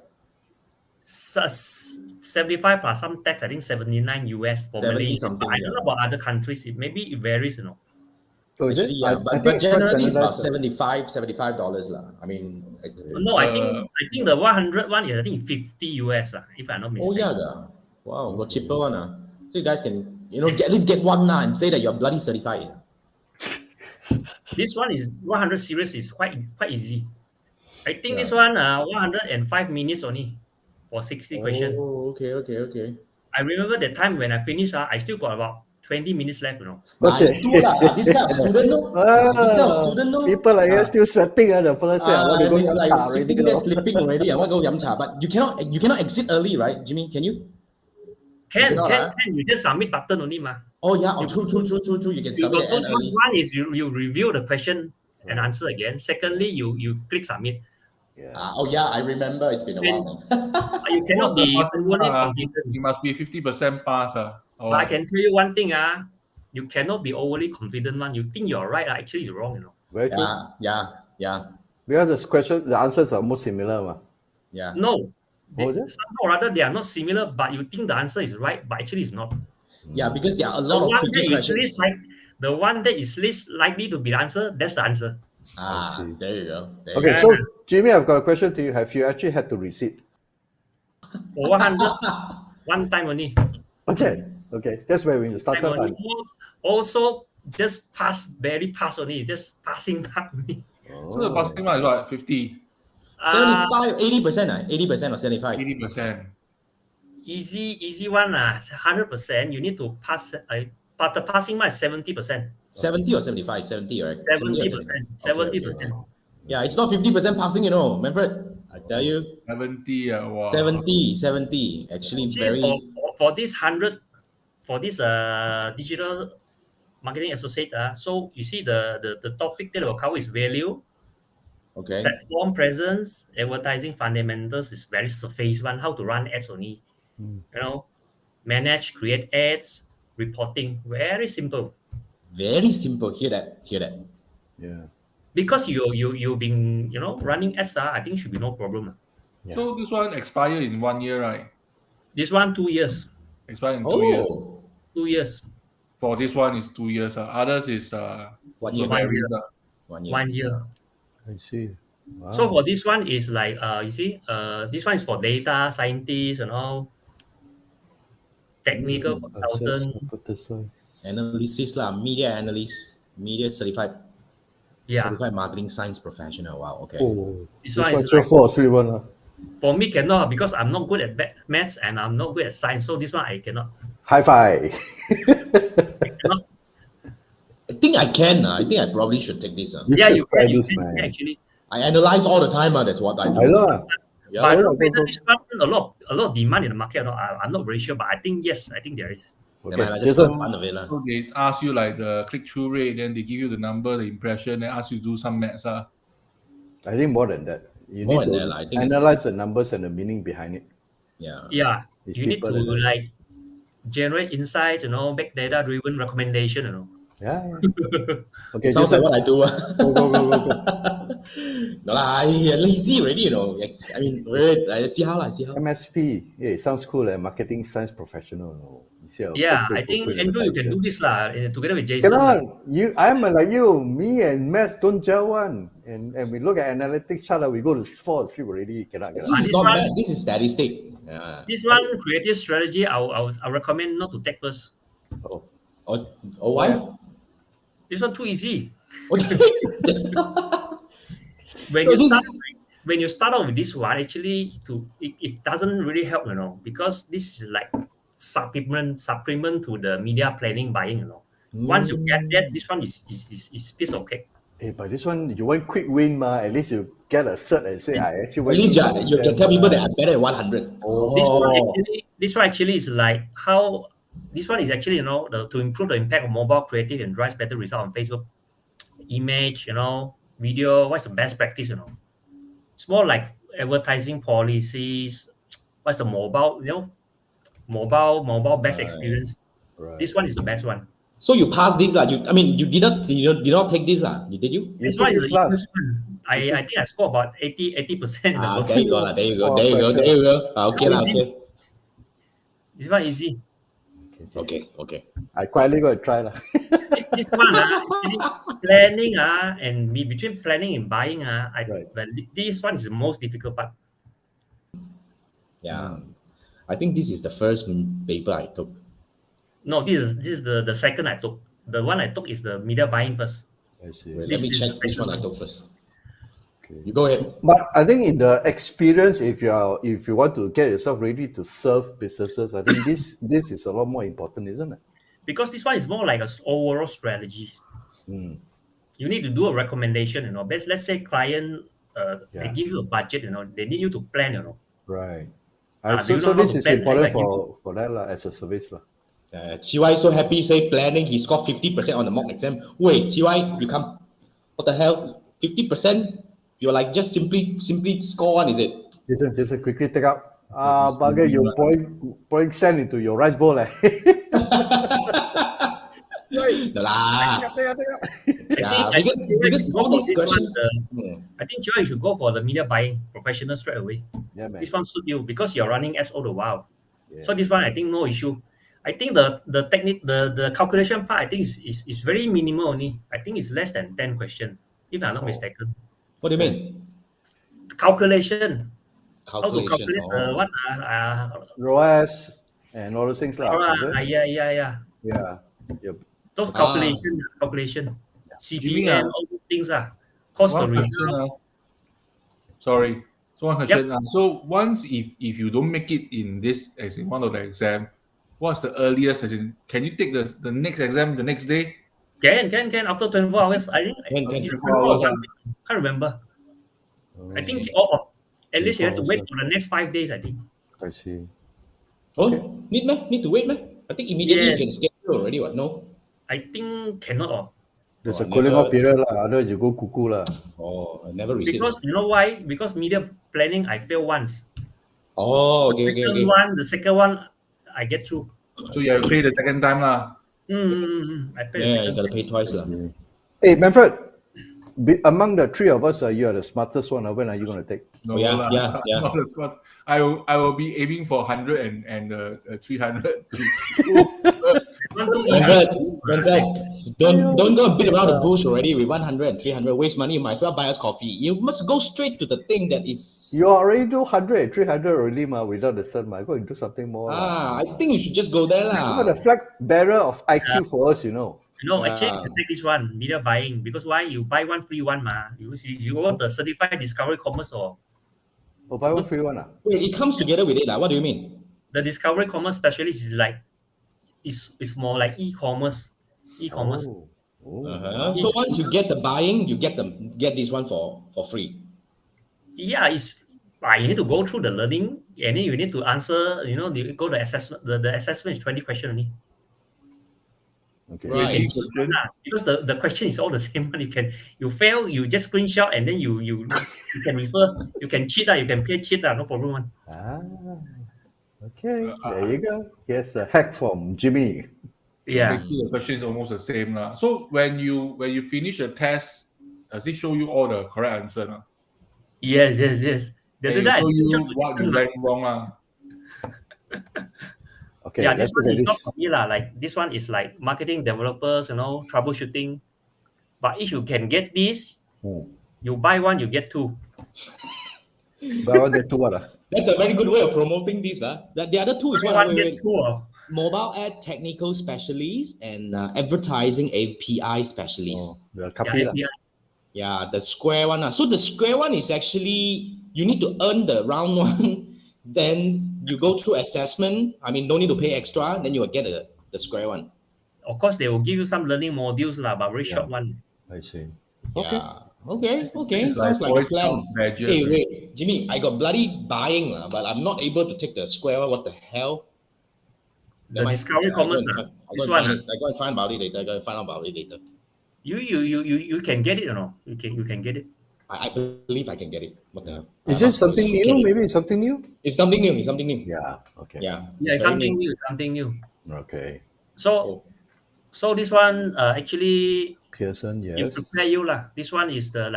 75 plus some tax, I think 79 US for 70 Malaysia. something, I don't know about other countries. Maybe it varies, Oh, is Actually, it? yeah, I but think it's quite generally it's about standardized. $75 lah. I mean, No, I think the 100 one is I think 50 US if I'm not oh mistaken. yeah, wow, got cheaper one. So you guys can, at least get one and say that you're bloody certified. This one is 100 series is quite easy. I think this one 105 minutes only for 60 questions. Oh, okay. I remember the time when I finished, I still got about 20 minutes left, Okay. This kind of student, People like us still sweating the first day. I want to go it's like yum cha sitting already. there sleeping already. I want to go yum cha, but you cannot exit early, right, Jimmy? Can you? Can. cannot, You just submit button only, ma. Oh yeah, true. You can You submit got and early. one is you review the question and answer again. Secondly, you click submit. Oh yeah, I remember. It's been a while. You cannot be overly You confident. must be 50% pass. But I can tell you one thing, you cannot be overly confident one. You think you're right, actually you're wrong, Very true. Yeah. Because the answers are most similar. Yeah. No. Oh, is it? Somehow or other they are not similar, but you think the answer is right, but actually it's not. Yeah, because there are a The lot of one that tricky is questions. the one that is least likely to be the answer, that's the answer. see. There you go. Okay, so Jimmy, I've got a question to you. Have you actually had to receipt? For 100, one time only. Okay, that's where we started. Time only. Also, just barely pass only, just passing mark only. So the passing mark is what? 50, 75, 80%, 80% or 75. 80%. Easy one, 100%. You need to pass, but the passing mark is 70%. 70 or 75? 70, right? 70%. 70%. Okay. Yeah, it's not 50% passing, Manfred. I tell you. 70, wow. 70. Actually, very. For this 100, for this digital marketing associate, so you see the topic that will cover is value, Okay. platform presence, advertising fundamentals is very surface one, how to run ads only. Manage, create ads, reporting, very simple. Very simple. Hear that. Yeah. Because you've been running ads, I think should be no problem. Yeah. So this one expire in 1 year, right? This one 2 years. Expire in 2 years. 2 years. For this one is 2 years. Others is 1 year. varies, 1 year. 1 year. I see. Wow. So for this one is like you see, this one is for data scientists and all, technical consultant. Analysis lah, media analyst, media certified marketing science professional. Wow. Okay. Oh, This this one one is sure for 3-1. For me cannot, because I'm not good at maths and I'm not good at science. So this one I cannot. High five. I think I can. I think I probably should take this. Yeah, you try can. You this, can man. actually. I analyze all the time. That's what I do. I know. Yeah. But I go, don't know go, whether this one a lot of demand in the market or not. I'm not very sure, but I think yes. I think there is. Okay. Okay, Just Jason, for fun of it. So they ask you like the click-through rate, then they give you the number, the impression, then ask you to do some maths. I think more than that. You More need than to that, I think analyze the numbers and the meaning behind it. Yeah. Yeah, It's you need deeper to than that. like generate insights, make data-driven recommendation, Yeah. Okay, Sounds like Jason, what I do. go. No lah, I lazy already, I mean, wait, I see how. MSP. Yeah, it sounds cool. Marketing science professional. Yeah, I think Andrew, you can do this together with Jason. Cannot. I'm like you. Me and Matt don't gel one. And we look at analytics chart. We go to fall asleep already. Cannot. This is not bad. This is statistic. Yeah. This one creative strategy, I recommend not to take first. Oh, why? This one too easy. Okay. When you start out with this one, actually, it doesn't really help, because this is like supplement to the media planning buying, Once you get that, this one is piece of cake. Hey, but this one, you want quick win, ma. At least you get a cert and say, I actually At went least to you can tell people that I'm better at 100. This one actually is like how this one is actually, to improve the impact of mobile creative and drives better result on Facebook. Image, video, what's the best practice, It's more like advertising policies. What's the mobile, mobile best experience. Right. This one is the best one. So you passed this, you did not take this, did you? This one is the easiest one. I think I scored about 80%. There you go. Okay. This one easy. Okay. I quietly go and try. This one, planning and between planning and buying, this one is the most difficult part. Yeah. I think this is the first paper I took. No, this is the second I took. The one I took is the media buying first. I see. Wait, let me check which one I took first. Okay. You go ahead. But I think in the experience, if you want to get yourself ready to serve businesses, I think this is a lot more important, isn't it? Because this one is more like an overall strategy. You need to do a recommendation, Let's say client, they give you a budget, they need you to plan, Right. So this is important for that as a service. Chiwai so happy, say planning, he scored 50% on the mock exam. Wait, Chiwai, you come, what the hell? 50%? You're like just simply score one, is it? Jason, quickly take out. Bugger, you're pouring sand into your rice bowl. No lah. Yeah, because all these questions. I think Joy, you should go for the media buying professional straight away. Yeah, man. This one suit you because you're running S all the while. Yeah. So this one, I think no issue. I think the technique, the calculation part, I think is very minimal only. I think it's less than 10 questions, if I'm not mistaken. What do you mean? Calculation. How to calculate what? ROAS and all those things. Yeah. Those calculation. CPM, all those things. Cost per result. Sorry. So one question. So once if you don't make it in this as in one of the exam, what's the earliest? Can you take the next exam the next day? Can after 24 hours. I think it's 24 hours. Can't remember. I think at least you have to wait for the next 5 days, I think. I see. Oh, need to wait, man. I think immediately you can schedule already, what? No? I think cannot. There's a cooling off period, otherwise you go cuckoo. Oh, I never received. Because you know why? Because media planning, I failed once. Oh, okay. The second one, I get through. So you have to pay the second time. I paid you gotta pay twice. Hey, Manfred, among the three of us, you are the smartest one. When are you going to take? No, yeah. Not the smart. I will be aiming for 100 and 300. Don't go and beat around the bush already with 100 and 300. Waste money. You might as well buy us coffee. You must go straight to the thing that is. You already do 100 and 300 already, without the sun. Go and do something more. I think you should just go there. You got the flag bearer of IQ for us, No, actually, you can take this one, media buying, because why? You buy one free one, You want the certified discovery commerce or? Oh, buy one free one. Wait, it comes together with it. What do you mean? The discovery commerce specialist is like, it's more like e-commerce. Oh. So once you get the buying, you get this one for free. Yeah, you need to go through the learning, and then you need to answer. You go the assessment. The assessment is 20 questions only. Okay. Right. Because the question is all the same one. You fail, you just screenshot, and then you can refer. You can cheat. You can play cheat. No problem. Okay, there you go. Here's a hack from Jimmy. Yeah. Basically, the question is almost the same lah. So when you finish the test, does it show you all the correct answer? Nah? Yes, yes, yes. The And other it day I show screenshot you to what you different. read wrong lah. Okay, Yeah, this let's look one at is not this. for me lah. Like this one is like marketing developers, troubleshooting. But if you can get this, you buy one, you get two. Buy one get two what? That's a very good way of promoting this. The other two is Buy what? one, get two. Mobile ad technical specialist and advertising API specialist. The Yeah, copy lah. API. Yeah, the square one. So the square one is actually you need to earn the round one, then you go through assessment. I mean, no need to pay extra, then you will get the square one. Of course, they will give you some learning modules lah, but very short one. I see. Okay. Okay. It's Sounds like a Boy plan. Scout badges, Hey, right? wait, Jimmy, I got bloody buying, but I'm not able to take the square one. What the hell? The Never mind. Discovery I Commerce, go and this find one. it. I go and find about it later. I go and find out about it later. You can get it or no? You can get it. I believe I can get it. What the hell? Is it something new? Maybe it's something new? It's something new. It's something new. Yeah. Okay. Yeah. Yeah, it's very something new. Something new. Okay. So this one actually Pearson, you yes. prepare you lah. This one is the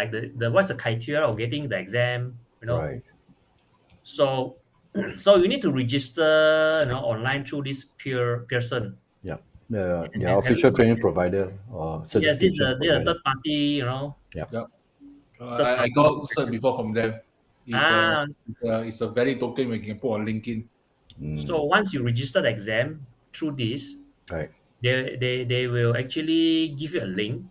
what's the criteria of getting the exam, Right. So you need to register online through this Pearson. Yeah. The And official training provider or Yes, this is certification a provider. third party, I got cert before from them. Ah. It's a valid token we can put on LinkedIn. So once you register the exam through this, Right. they will actually give you a link,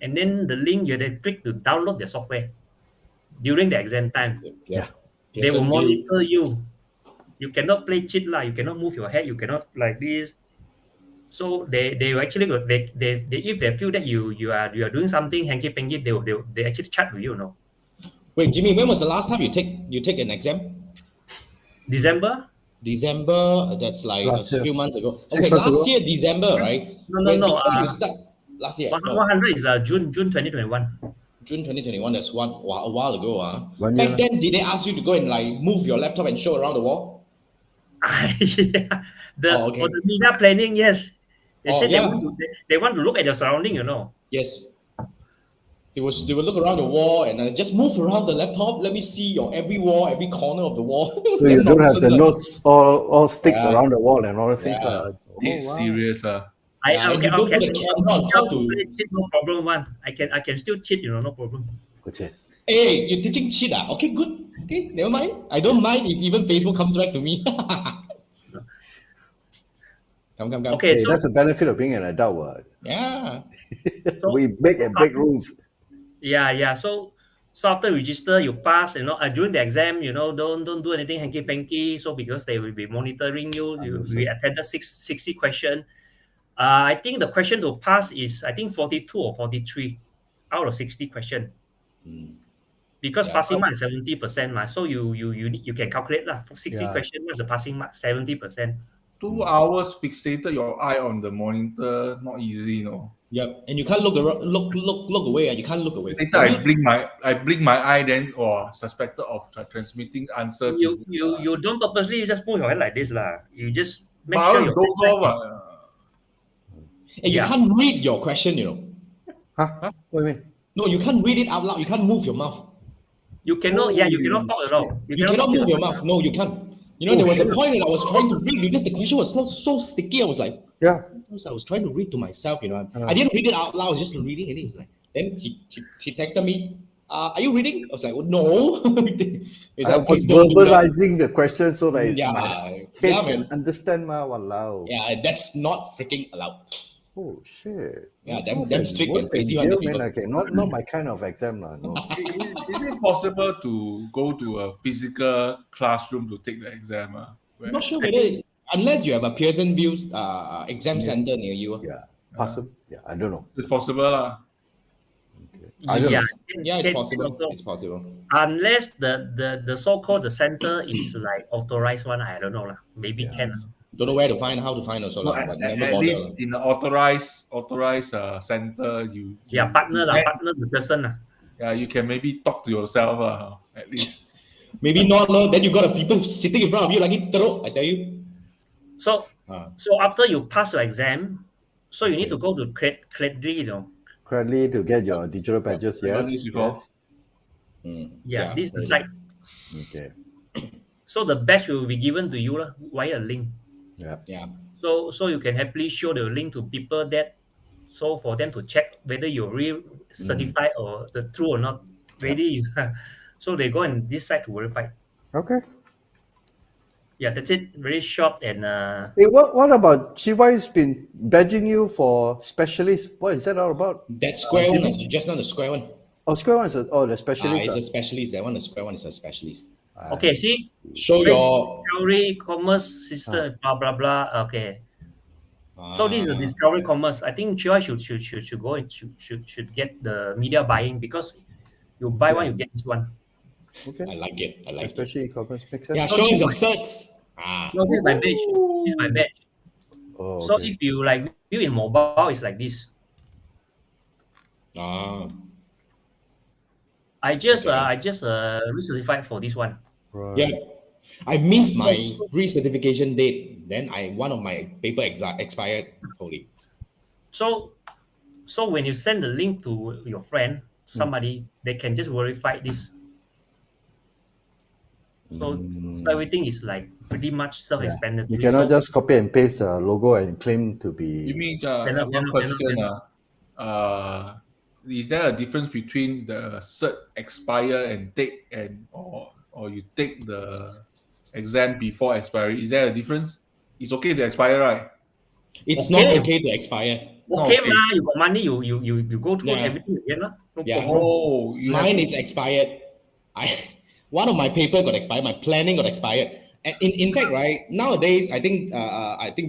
and then the link you then click to download the software during the exam time. Yeah. They will Pearson VUE. monitor you. You cannot play cheat lah. You cannot move your head. You cannot like this. So they will actually go. They if they feel that you are doing something hanky panky, they actually chat with you. Wait, Jimmy, when was the last time you take an exam? December? December. That's like Last a year. few months ago. 6 Okay, months last ago. year December, right? No. Before you start last year. No, 100 is June 2021. June 2021. That's a while ago. 1 year. Back then, did they ask you to go and like move your laptop and show around the wall? Yeah. Okay. For the media planning, yes. They said yeah. they want to look at your surrounding, Yes. They will look around the wall and just move around the laptop. Let me see your every wall, every corner of the wall. So you don't have the notes all stick Yeah. around the wall and all the things. Yeah. It's serious. Yeah, and you don't put the camera on top to. cheat, no problem one. I can still cheat, no problem. Okay. Hey, you're teaching cheat. Okay, good. Okay, never mind. I don't mind if even Facebook comes back to me. Come. Okay, Hey, so that's the benefit of being an adult. What? Yeah. We make and break rules. yeah. So after register, you pass. During the exam, don't do anything hanky panky. So because they will be monitoring you, we attended 60 question. I think the question to pass is 42 or 43 out of 60 question. Because passing mark is 70%, so you can calculate lah. For 60 question, what's the passing mark? 70%. 2 hours fixated your eye on the monitor, not easy, Yep. And you can't look around, look away. You can't look away. Later I blink my eye, then suspected of transmitting answer. You don't purposely just move your head like this lah. You just make But sure it your goes off. And you can't read your question, Huh? What do you mean? No, you can't read it out loud. You can't move your mouth. You cannot. You cannot talk at all. You cannot move your mouth. No, you can't. There was a point that I was trying to read because the question was so sticky. I was like, Yeah. I was trying to read to myself. I didn't read it out loud. I was just reading, and it was like, then he texted me, "Are you reading?" I was like, well, "No." He's I like, was "Please don't do that." verbalizing the question so that Yeah, my yeah, head man. can understand walao. Yeah, that's not freaking allowed. Oh shit. Yeah, That's them worse strict than and crazy jail, ones, man. people. Okay, not my kind of exam lah. No. Is it possible to go to a physical classroom to take the exam? I'm not sure whether, unless you have a Pearson VUE exam center near you. Yeah. Possible. Yeah, I don't know. It's possible lah. I don't know. Yeah, it's can possible. also. It's possible. Unless the so-called the center is like authorized one, I don't know lah. Maybe can. Don't know how to find also, but At never bother. least in the authorized center, you Partner the person lah. you can maybe talk to yourself at least. Maybe not, no. Then you got a people sitting in front of you like it, I tell you. So Ah. so after you pass your exam, so you need Okay. to go to Credly, Correctly to get your digital badges. I done this Yes. before. Yes. Yeah, Yeah, this is the really. site. Okay. So the badge will be given to you via a link. Yeah. Yeah. So you can happily show the link to people that, so for them to check whether you're real certified or the true or not. Ready? So they go and this site to verify. Okay. Yeah, that's it. Very short and Hey, what about GY's been badging you for specialist? What is that all about? That square one, Jimmy? just not the square one. Oh, square one is the specialist. It's a specialist. That one, the square one is a specialist. okay. See, Show Facebook your discovery commerce system. Blah blah blah. Okay. So this is a discovery commerce. I think GY should go and should get the media buying, because you buy one, Yeah. you get this one. Okay. I like it. I like it. Especially e-commerce makes sense. Yeah, show us your certs. No, this is my badge. This is my badge. Oh, So okay. if you like view in mobile, it's like this. Ah, I just Okay. recertified for this one. Right. yeah. I missed my re-certification date. Then one of my paper expired. Holy. So when you send the link to your friend, somebody, they can just verify this. So everything is like pretty much Yeah. self-explanatory. You cannot So just copy and paste the logo and claim to be. You mean Cannot, one cannot, question? cannot. Is there a difference between the cert expire and take or you take the exam before expiry? Is there a difference? It's okay to expire, right? It's Okay. not okay to expire. not okay, okay. ma, you got money, you go through Yeah. everything again, lah. No Yeah. problem. Oh, you have Mine to- is expired. One of my paper got expired. My planning got expired. And in fact, right nowadays, I think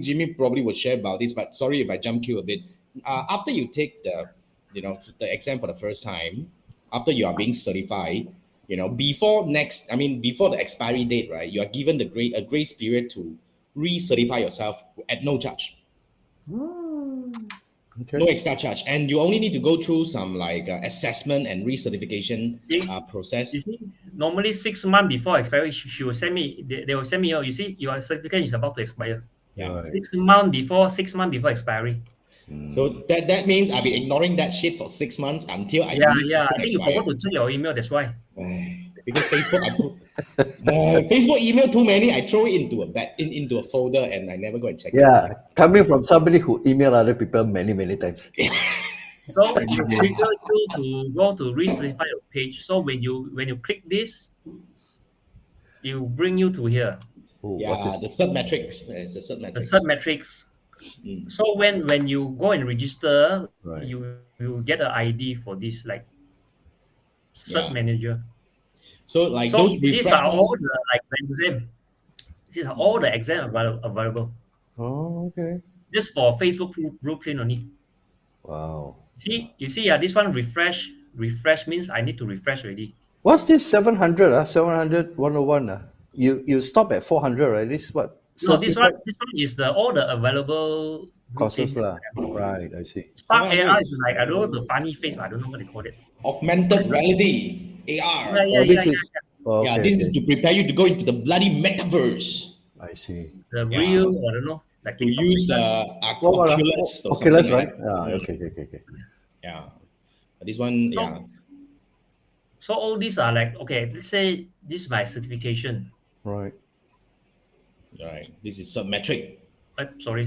Jimmy probably would share about this. But sorry if I jump you a bit. After you take the exam for the first time, after you are being certified, before the expiry date, right? You are given a grace period to re-certify yourself at no charge. Okay. No extra charge, and you only need to go through some like assessment and recertification process. You see, normally 6 months before expiry, she will send me. They will send me. Oh, you see, your certificate is about to expire. Yeah. Right. 6 months before. 6 months before expiry. So that means I've been ignoring that shit for 6 months until I Yeah, really yeah. I fucking think you expire. forgot to check your email. That's why. Because Facebook, Facebook email too many. I throw it into a folder and I never go and check it. Yeah, coming from somebody who email other people many times. So it will trigger you to go to recertify your page. So when you click this, it will bring you to here, Oh, Yeah, what's the this? cert metrics. It's the cert the metrics. cert metrics. So when you go and register, Right. you get an ID for this, like cert Yeah. manager. So like So those these are all refreshment. the like the exam. These are all the exam available. Oh, okay. Just for Facebook blueprint only. Wow. You see, this one refresh means I need to refresh already. What's this 700? 700 101. You stop at 400, right? This is what? No, this one certified is all the available courses blueprint. lah. Right, I see. Spark 700 AR is- is like, I don't know the funny face, I don't know what they call it. Augmented reality, AR. Yeah, Oh, this yeah. is. Oh, Yeah, okay, this is okay. to prepare you to go into the bloody metaverse. I see. The Yeah. real, I don't know. Like To TikTok. use What? Oculus or Oculus, something right? like that. Yeah. Okay. Yeah. But this one, So- yeah. So all these are like, okay, let's say this is my certification. Right. Right. This is submetric. Sorry.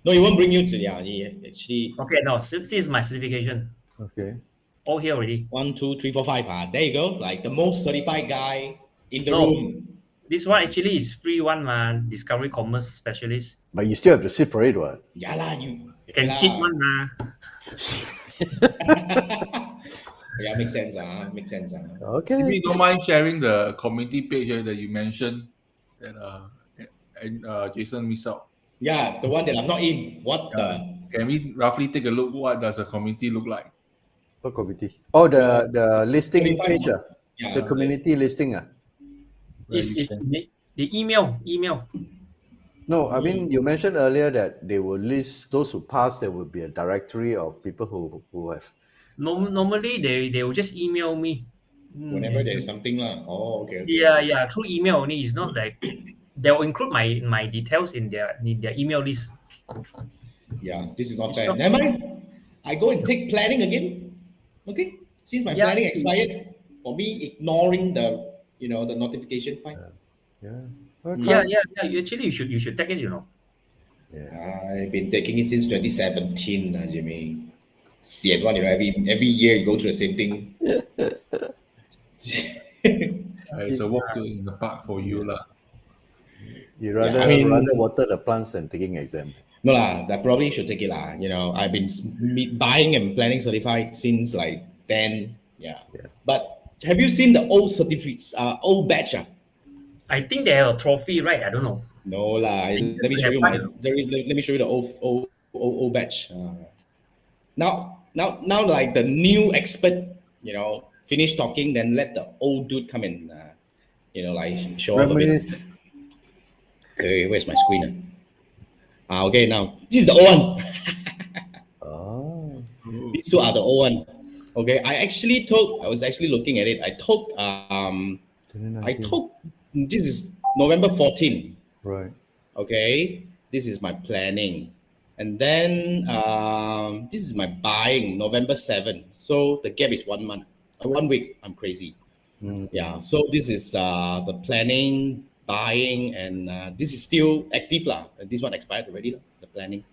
No, it won't bring you to actually Okay, no, this is my certification. Okay. All here already. 1, 2, 3, 4, 5. There you go. Like the most certified guy in the No. room. This one actually is free one, man. Discovery Commerce Specialist. But you still have to sit for it, what? Yeah lah, you Can yeah cheat lah. one, man. Yeah, makes sense. Makes sense. If Okay. you don't mind sharing the community page that you mentioned that Jason missed out. Yeah, the one that I'm not in. What the? Can we roughly take a look? What does a community look like? What committee? Oh, the listing 25 page. Yeah, The community listing. It's the email. No, I mean, you mentioned earlier that they will list those who pass. There will be a directory of people who have. Normally, they will just email me Whenever there is something lah. Oh, okay. Yeah, through email only. It's not like they'll include my details in their email list. Yeah, this is not It's fair. not- Never mind. I go and take planning again. Okay. Since my Yeah. planning expired, for me ignoring the the notification fine. Yeah. Yeah. You should take it. I've been taking it since 2017, Jimmy. Sian one, every year you go through the same thing. It's a walk to in the park for you lah. You rather I mean- rather water the plants than taking exam. No lah, that probably should take it lah. I've been buying and planning certified since like 10. Yeah. But have you seen the old certificates, old batch? I think they have a trophy, right? I don't know. No lah. think Let me they show have you fine. let me show you the old batch. Now, like the new expert, finish talking, then let the old dude come and, like show off a bit. Reminisce. Okay, where's my screen? Okay, now this is the old one. Oh. These two are the old one. Okay, I was actually looking at it. I took 2019. this is November 14. Right. Okay, this is my planning, and then this is my buying November 7. So the gap is 1 month, 1 week. I'm crazy. Yeah. So this is the planning, buying, and this is still active lah. This one expired already lah, the planning.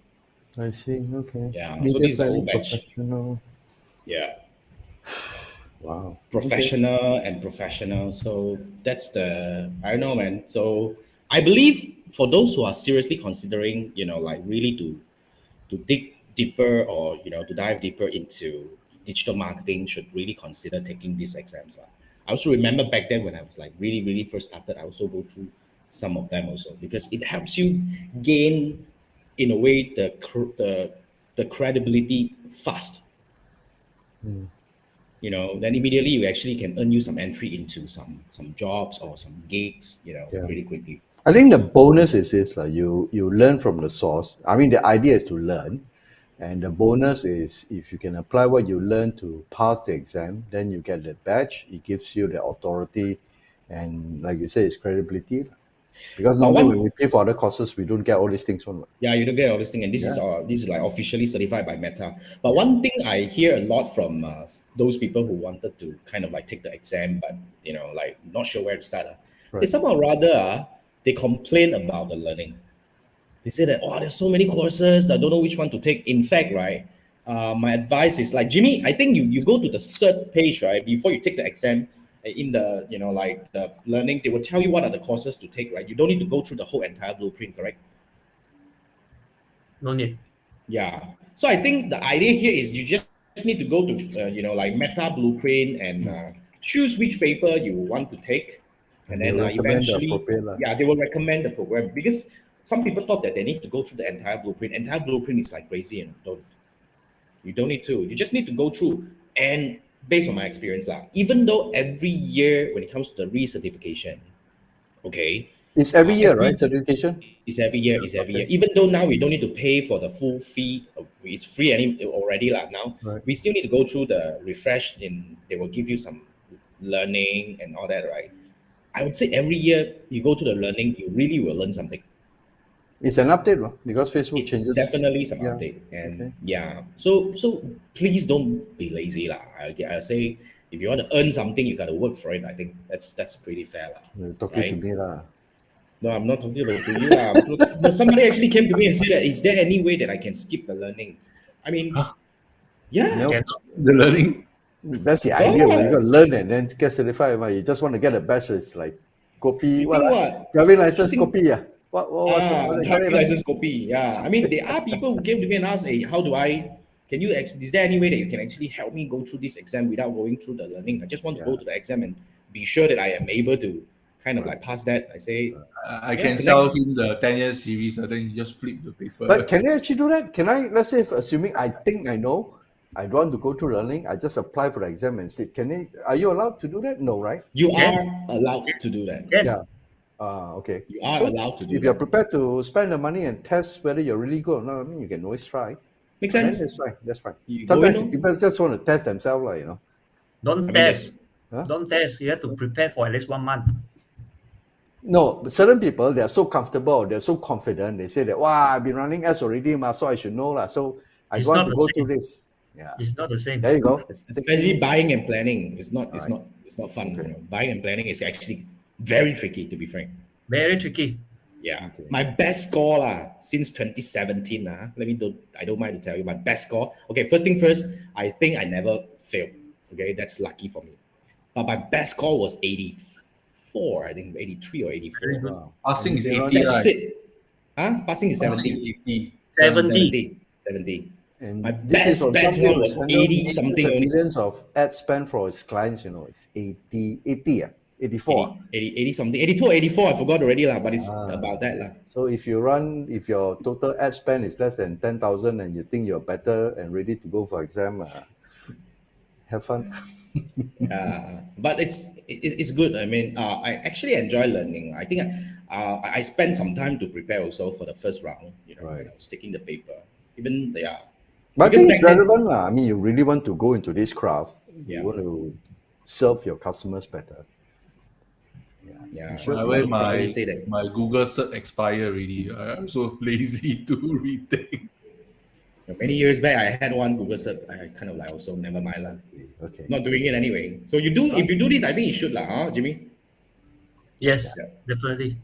I see. Okay. Yeah, Media so this is planning old batch. professional. Yeah, Wow. professional and professional. So that's the I don't know, man. So I believe for those who are seriously considering, like really to dig deeper or to dive deeper into digital marketing, should really consider taking these exams. I also remember back then when I was like really, really first started, I also go through some of them also because it helps you gain, in a way, the credibility fast. Then immediately you actually can earn you some entry into some jobs or some gigs, pretty quickly. I think the bonus is this, you learn from the source. I mean, the idea is to learn, and the bonus is if you can apply what you learn to pass the exam, then you get the badge. It gives you the authority, and like you say, it's credibility. Because normally when we pay for other courses, we don't get all these things on. Yeah, you don't get all this thing, and this is like officially certified by Meta. But one thing I hear a lot from those people who wanted to kind of like take the exam, but like not sure where to start. They Right. somehow rather they complain about the learning. They say that there's so many courses, I don't know which one to take. In fact, right, my advice is like Jimmy. I think you go to the cert page, right, before you take the exam. In the like the learning, they will tell you what are the courses to take, right? You don't need to go through the whole entire blueprint, correct? No need. Yeah. So I think the idea here is you just need to go to like Meta blueprint and choose which paper you want to take, and They then will recommend the eventually, appropriate lah. yeah, they will recommend the program because some people thought that they need to go through the entire blueprint. Entire blueprint is like crazy, and you don't need to. You just need to go through. And based on my experience, even though every year when it comes to the recertification, okay, It's every year, every- right? Certification. it's every year. Even though now we don't need to pay for the full fee, it's free already now. Right. We still need to go through the refresh. They will give you some learning and all that, right? I would say every year you go to the learning, you really will learn something. It's an update, no? Because Facebook It's changes. definitely some Yeah. update, and Okay. yeah. So please don't be lazy, lah. I say if you want to earn something, you got to work for it. I think that's pretty fair, lah. You're talking to Right. me, lah. No, I'm not talking about to you, lah. No, somebody actually came to me and said that is there any way that I can skip the learning? I mean, Huh? yeah. No. Cannot. The learning. That's the idea. When Yeah. you got to learn and then get certified, but you just want to get a badge. It's like copy. You think what? Driving license Just think- copy. Yeah. What's that? Driving license copy. Yeah, I mean, there are people who came to me and asked, "Hey, how do I? Can you? Is there any way that you can actually help me go through this exam without going through the learning? I just want to go to the exam and be sure that I am able to kind of like pass that." I say, I Yeah, can connect. sell him the 10 years series, and then you just flip the paper. But can I actually do that? Can I, let's say, if assuming I think I know, I don't want to go through learning, I just apply for the exam and sit. Are you allowed to do that? No, right? you Yeah. are allowed to do that. Yeah. Yeah. Okay. You are So allowed to do If you're that. prepared to spend the money and test whether you're really good or not, I mean, you can always try. Makes Then sense. That's fine. That's fine. You go Sometimes in, people just want to test themselves, like, Don't I mean, test. Don't test. You have to prepare for at least 1 month. No, but certain people, they're so comfortable, they're so confident. They say that, wow, I've been running ads already, so I should know. So I It's want not to the go same. through this. Yeah. It's not the same. There you go. Especially buying and planning. It's not Right. fun. Okay. You know? Buying and planning is actually very tricky, to be frank. Very tricky. Yeah. Okay. My best score since 2017. I don't mind to tell you my best score. Okay, first thing first, I think I never failed. Okay, that's lucky for me. But my best score was 84, I think 83 or 84. Wow. Passing is You know, 80, That's right? it. Passing is Passing 70. is 80. 70. 70. And My this is on best something one was random, 80 something only. millions of ad spend for his clients, it's 80, 84. 80 something. 82 or 84, I forgot already, but it's about that. So if your total ad spend is less than 10,000 and you think you're better and ready to go for exam, have fun. But it's good. I mean, I actually enjoy learning. I think I spent some time to prepare also for the first round, when I was taking the paper. Even, But I Because think it's back then- relevant. I mean, you really want to go into this craft. Yeah. You want to serve your customers better. Yeah, Sure. I wear I always say that. my Google cert expire already. I'm so lazy to retake. Many years back, I had one Google cert. I kind of also never mind lah. Okay. Not doing it anyway. So if you do this, I think you should lah, Jimmy. Yes, Yeah. definitely.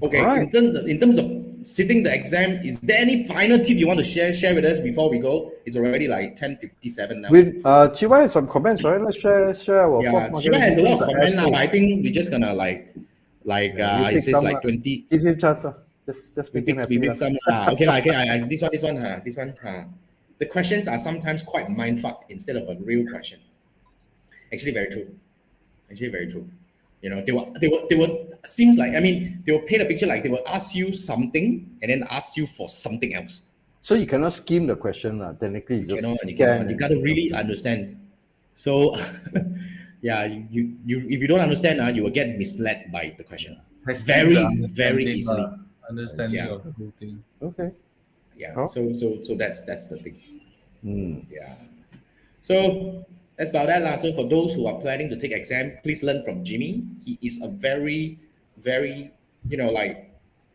Okay. Alright. In terms of sitting the exam, is there any final tip you want to share with us before we go? It's already like 10:57 now. With Chiwa has some comments, right? Let's share our Yeah, fourth Shiva has a lot of market comment now, hashtag. but I think we're just gonna it pick says some, like 20. Give him chance. Just We make him pick, happy. we pick some. Okay, this one. The questions are sometimes quite mindfuck instead of a real question. Actually, very true. They were seems like, they will paint a picture like they will ask you something and then ask you for something else. So you cannot scheme the question. Technically, you just You scan. got to really understand. So, yeah, you if you don't understand, you will get misled by the question. Very, very easily. Understanding Yeah. of the whole thing. Okay. Yeah. Oh. So that's the thing. Hmm. Yeah. So that's about that lah. So for those who are planning to take exam, please learn from Jimmy. He is a very, very,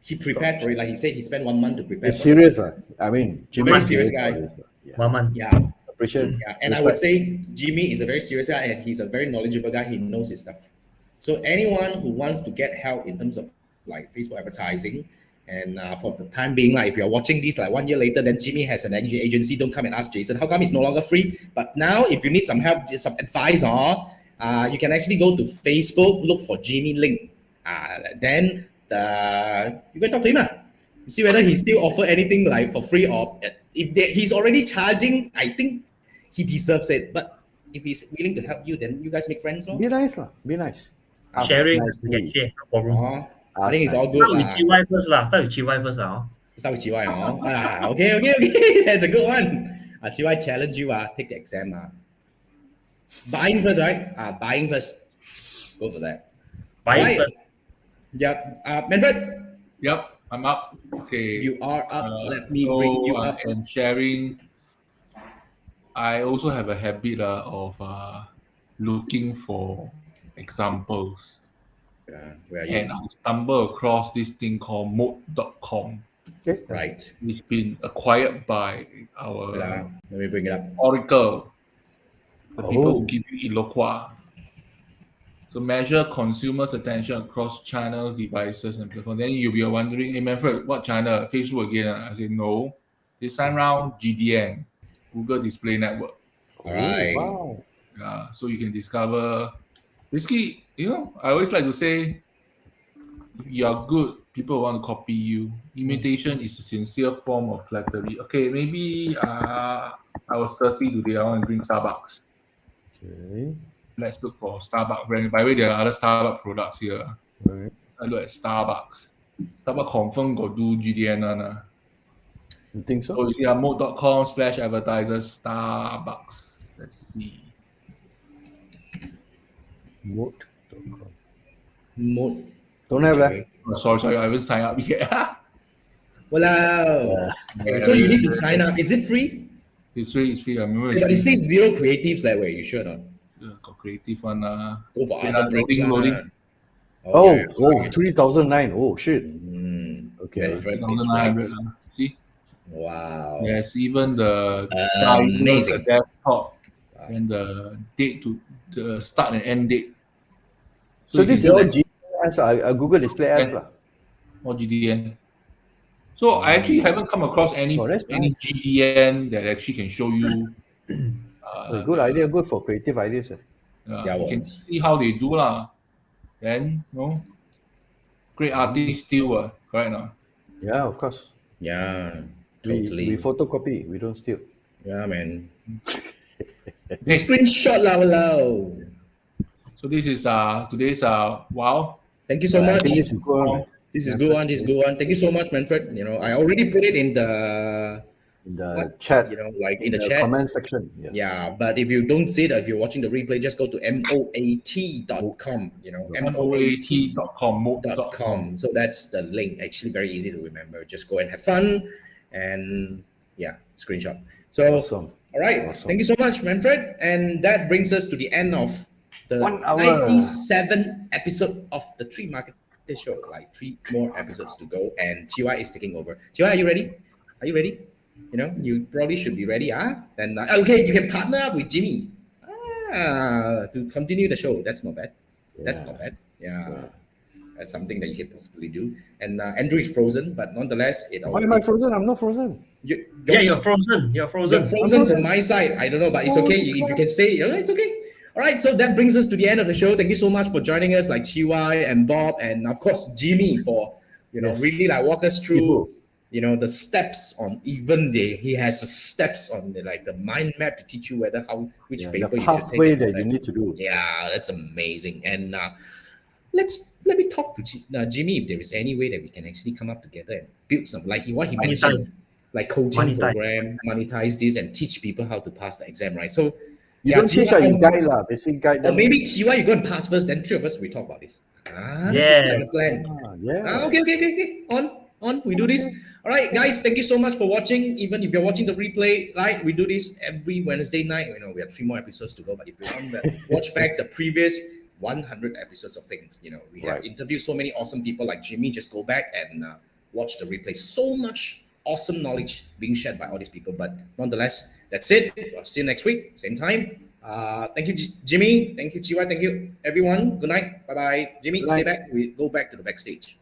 he prepared for it. Like he said, he spent 1 month to prepare. It's for it. serious. I mean, He's a very serious for guy. this, Yeah. 1 month. Yeah. Appreciate. Yeah. And I would say Jimmy is a very serious guy and he's a very knowledgeable guy. He knows his stuff. So anyone who wants to get help in terms of like Facebook advertising, and for the time being, like if you're watching this like 1 year later, then Jimmy has an agency. Don't come and ask Jason. How come it's no longer free? But now, if you need some help, some advice, you can actually go to Facebook, look for Jimmy Ling. Then you can talk to him. See whether he still offer anything like for free, or he's already charging. I think he deserves it. But if he's willing to help you, then you guys make friends, no? Be nice, lah. Be nice. Ask Sharing, nicely. you can share, no problem. I think it's all good. Start with GY first lah. Start with GY first lah. Start with GY, okay. That's a good one. GY challenge you, take the exam. Buying first, right? Buying first. Go for that. Buy Right. it first. Yep. Manfred, Yep, I'm up. Okay. you are up. Let me so bring you I up. am sharing. I also have a habit of looking for examples. Where are you? And I stumbled across this thing called mode.com. Okay. Right. It's been acquired by Wait, our let me bring it up. Oracle, the people Oh. who give you Eloqua. So measure consumers' attention across channels, devices, and platforms. Then you'll be wondering, hey Manfred, what channel? Facebook again? I say no. This time round, GDN, Google Display Network. All right. Wow. So you can discover. Basically, I always like to say, if you are good, people want to copy you. Imitation is a sincere form of flattery. Okay, maybe I was thirsty today. I want to drink Starbucks. Okay. Let's look for Starbucks brand. By the way, there are other Starbucks products here. Right. I look at Starbucks. Starbucks confirm got do GDN one. You think so? So you see mode.com/advertisers Starbucks. Let's see. Mode.com. Mode. Don't have that. Okay. Oh, sorry, I haven't signed up yet. Wow. So you need to sign up. Is it free? It's free. I remember. But it says zero creatives that way. You sure not? Got creative one. Go for Wait, other breaks. loading. Oh, 3009. Oh, shit. Okay. Manfred is right. 1900. See? Wow. Yes, even the size of the Amazing. desktop and the date to the start and end date. So you this is can do all that GDS, Google Display Ads. Yeah. or GDN. So I actually haven't come across any Oh, that's any nice. GDN that actually can show you. Good idea, good for creative ideas. Yeah, You can well. see how they do lah. Then great artists still correct now. Yeah, of course. Yeah, We totally. photocopy, we don't steal. Yeah, man. Screenshot lao. So this is today's wow. Thank you so I much. think this is good one. This is good one. This is good one. Thank you so much, Manfred. I already put it in the In the what? chat, like in in the the chat. comment section. Yes. Yeah, but if you don't see it, if you're watching the replay, just go to moat.com. moat.com moat.com. So that's the link. Actually, very easy to remember. Just go and have fun, and screenshot. So, Awesome. all right. Awesome. Thank you so much, Manfred. And that brings us to the end of the 1 hour. 97th episode of the Three Marketeers Show. Like 3 more episodes to go, and TY is taking over. TY, are you ready? Are you ready? You probably should be ready, Then okay, you can partner up with Jimmy, to continue the show. That's not bad. That's not bad. Yeah. That's something that you can possibly do. And Andrew is frozen, but nonetheless, Why am I frozen? I'm not frozen. You're frozen. You're frozen. You're frozen from my side. I don't know, but it's okay. If you can say, it's okay. All right, so that brings us to the end of the show. Thank you so much for joining us, like TY and Bob, and of course Jimmy for really like walk us through the steps on he has the steps on the mind map to teach you which paper the you should take. pathway that you need to do. Yeah, that's amazing. And let me talk to Jimmy if there is any way that we can actually come up together and build some what he mentioned, like coaching program, monetize this and teach people how to pass the exam, right? So You don't teach her, you guide lah. Basically guide or them. maybe TY, you go and pass first, then 3 of us we talk about this. This Yeah. is like a plan. Okay. On. We do this. All right, guys. Thank you so much for watching. Even if you're watching the replay, right? We do this every Wednesday night. We have 3 more episodes to go. But if you want to watch back the previous 100 episodes of things, we have interviewed so many awesome people like Jimmy. Just go back and watch the replay. So much awesome knowledge being shared by all these people. But nonetheless, that's it. I'll see you next week, same time. Thank you, Jimmy. Thank you, TY. Thank you, everyone. Good night. Bye-bye. Jimmy, stay back. We go back to the backstage.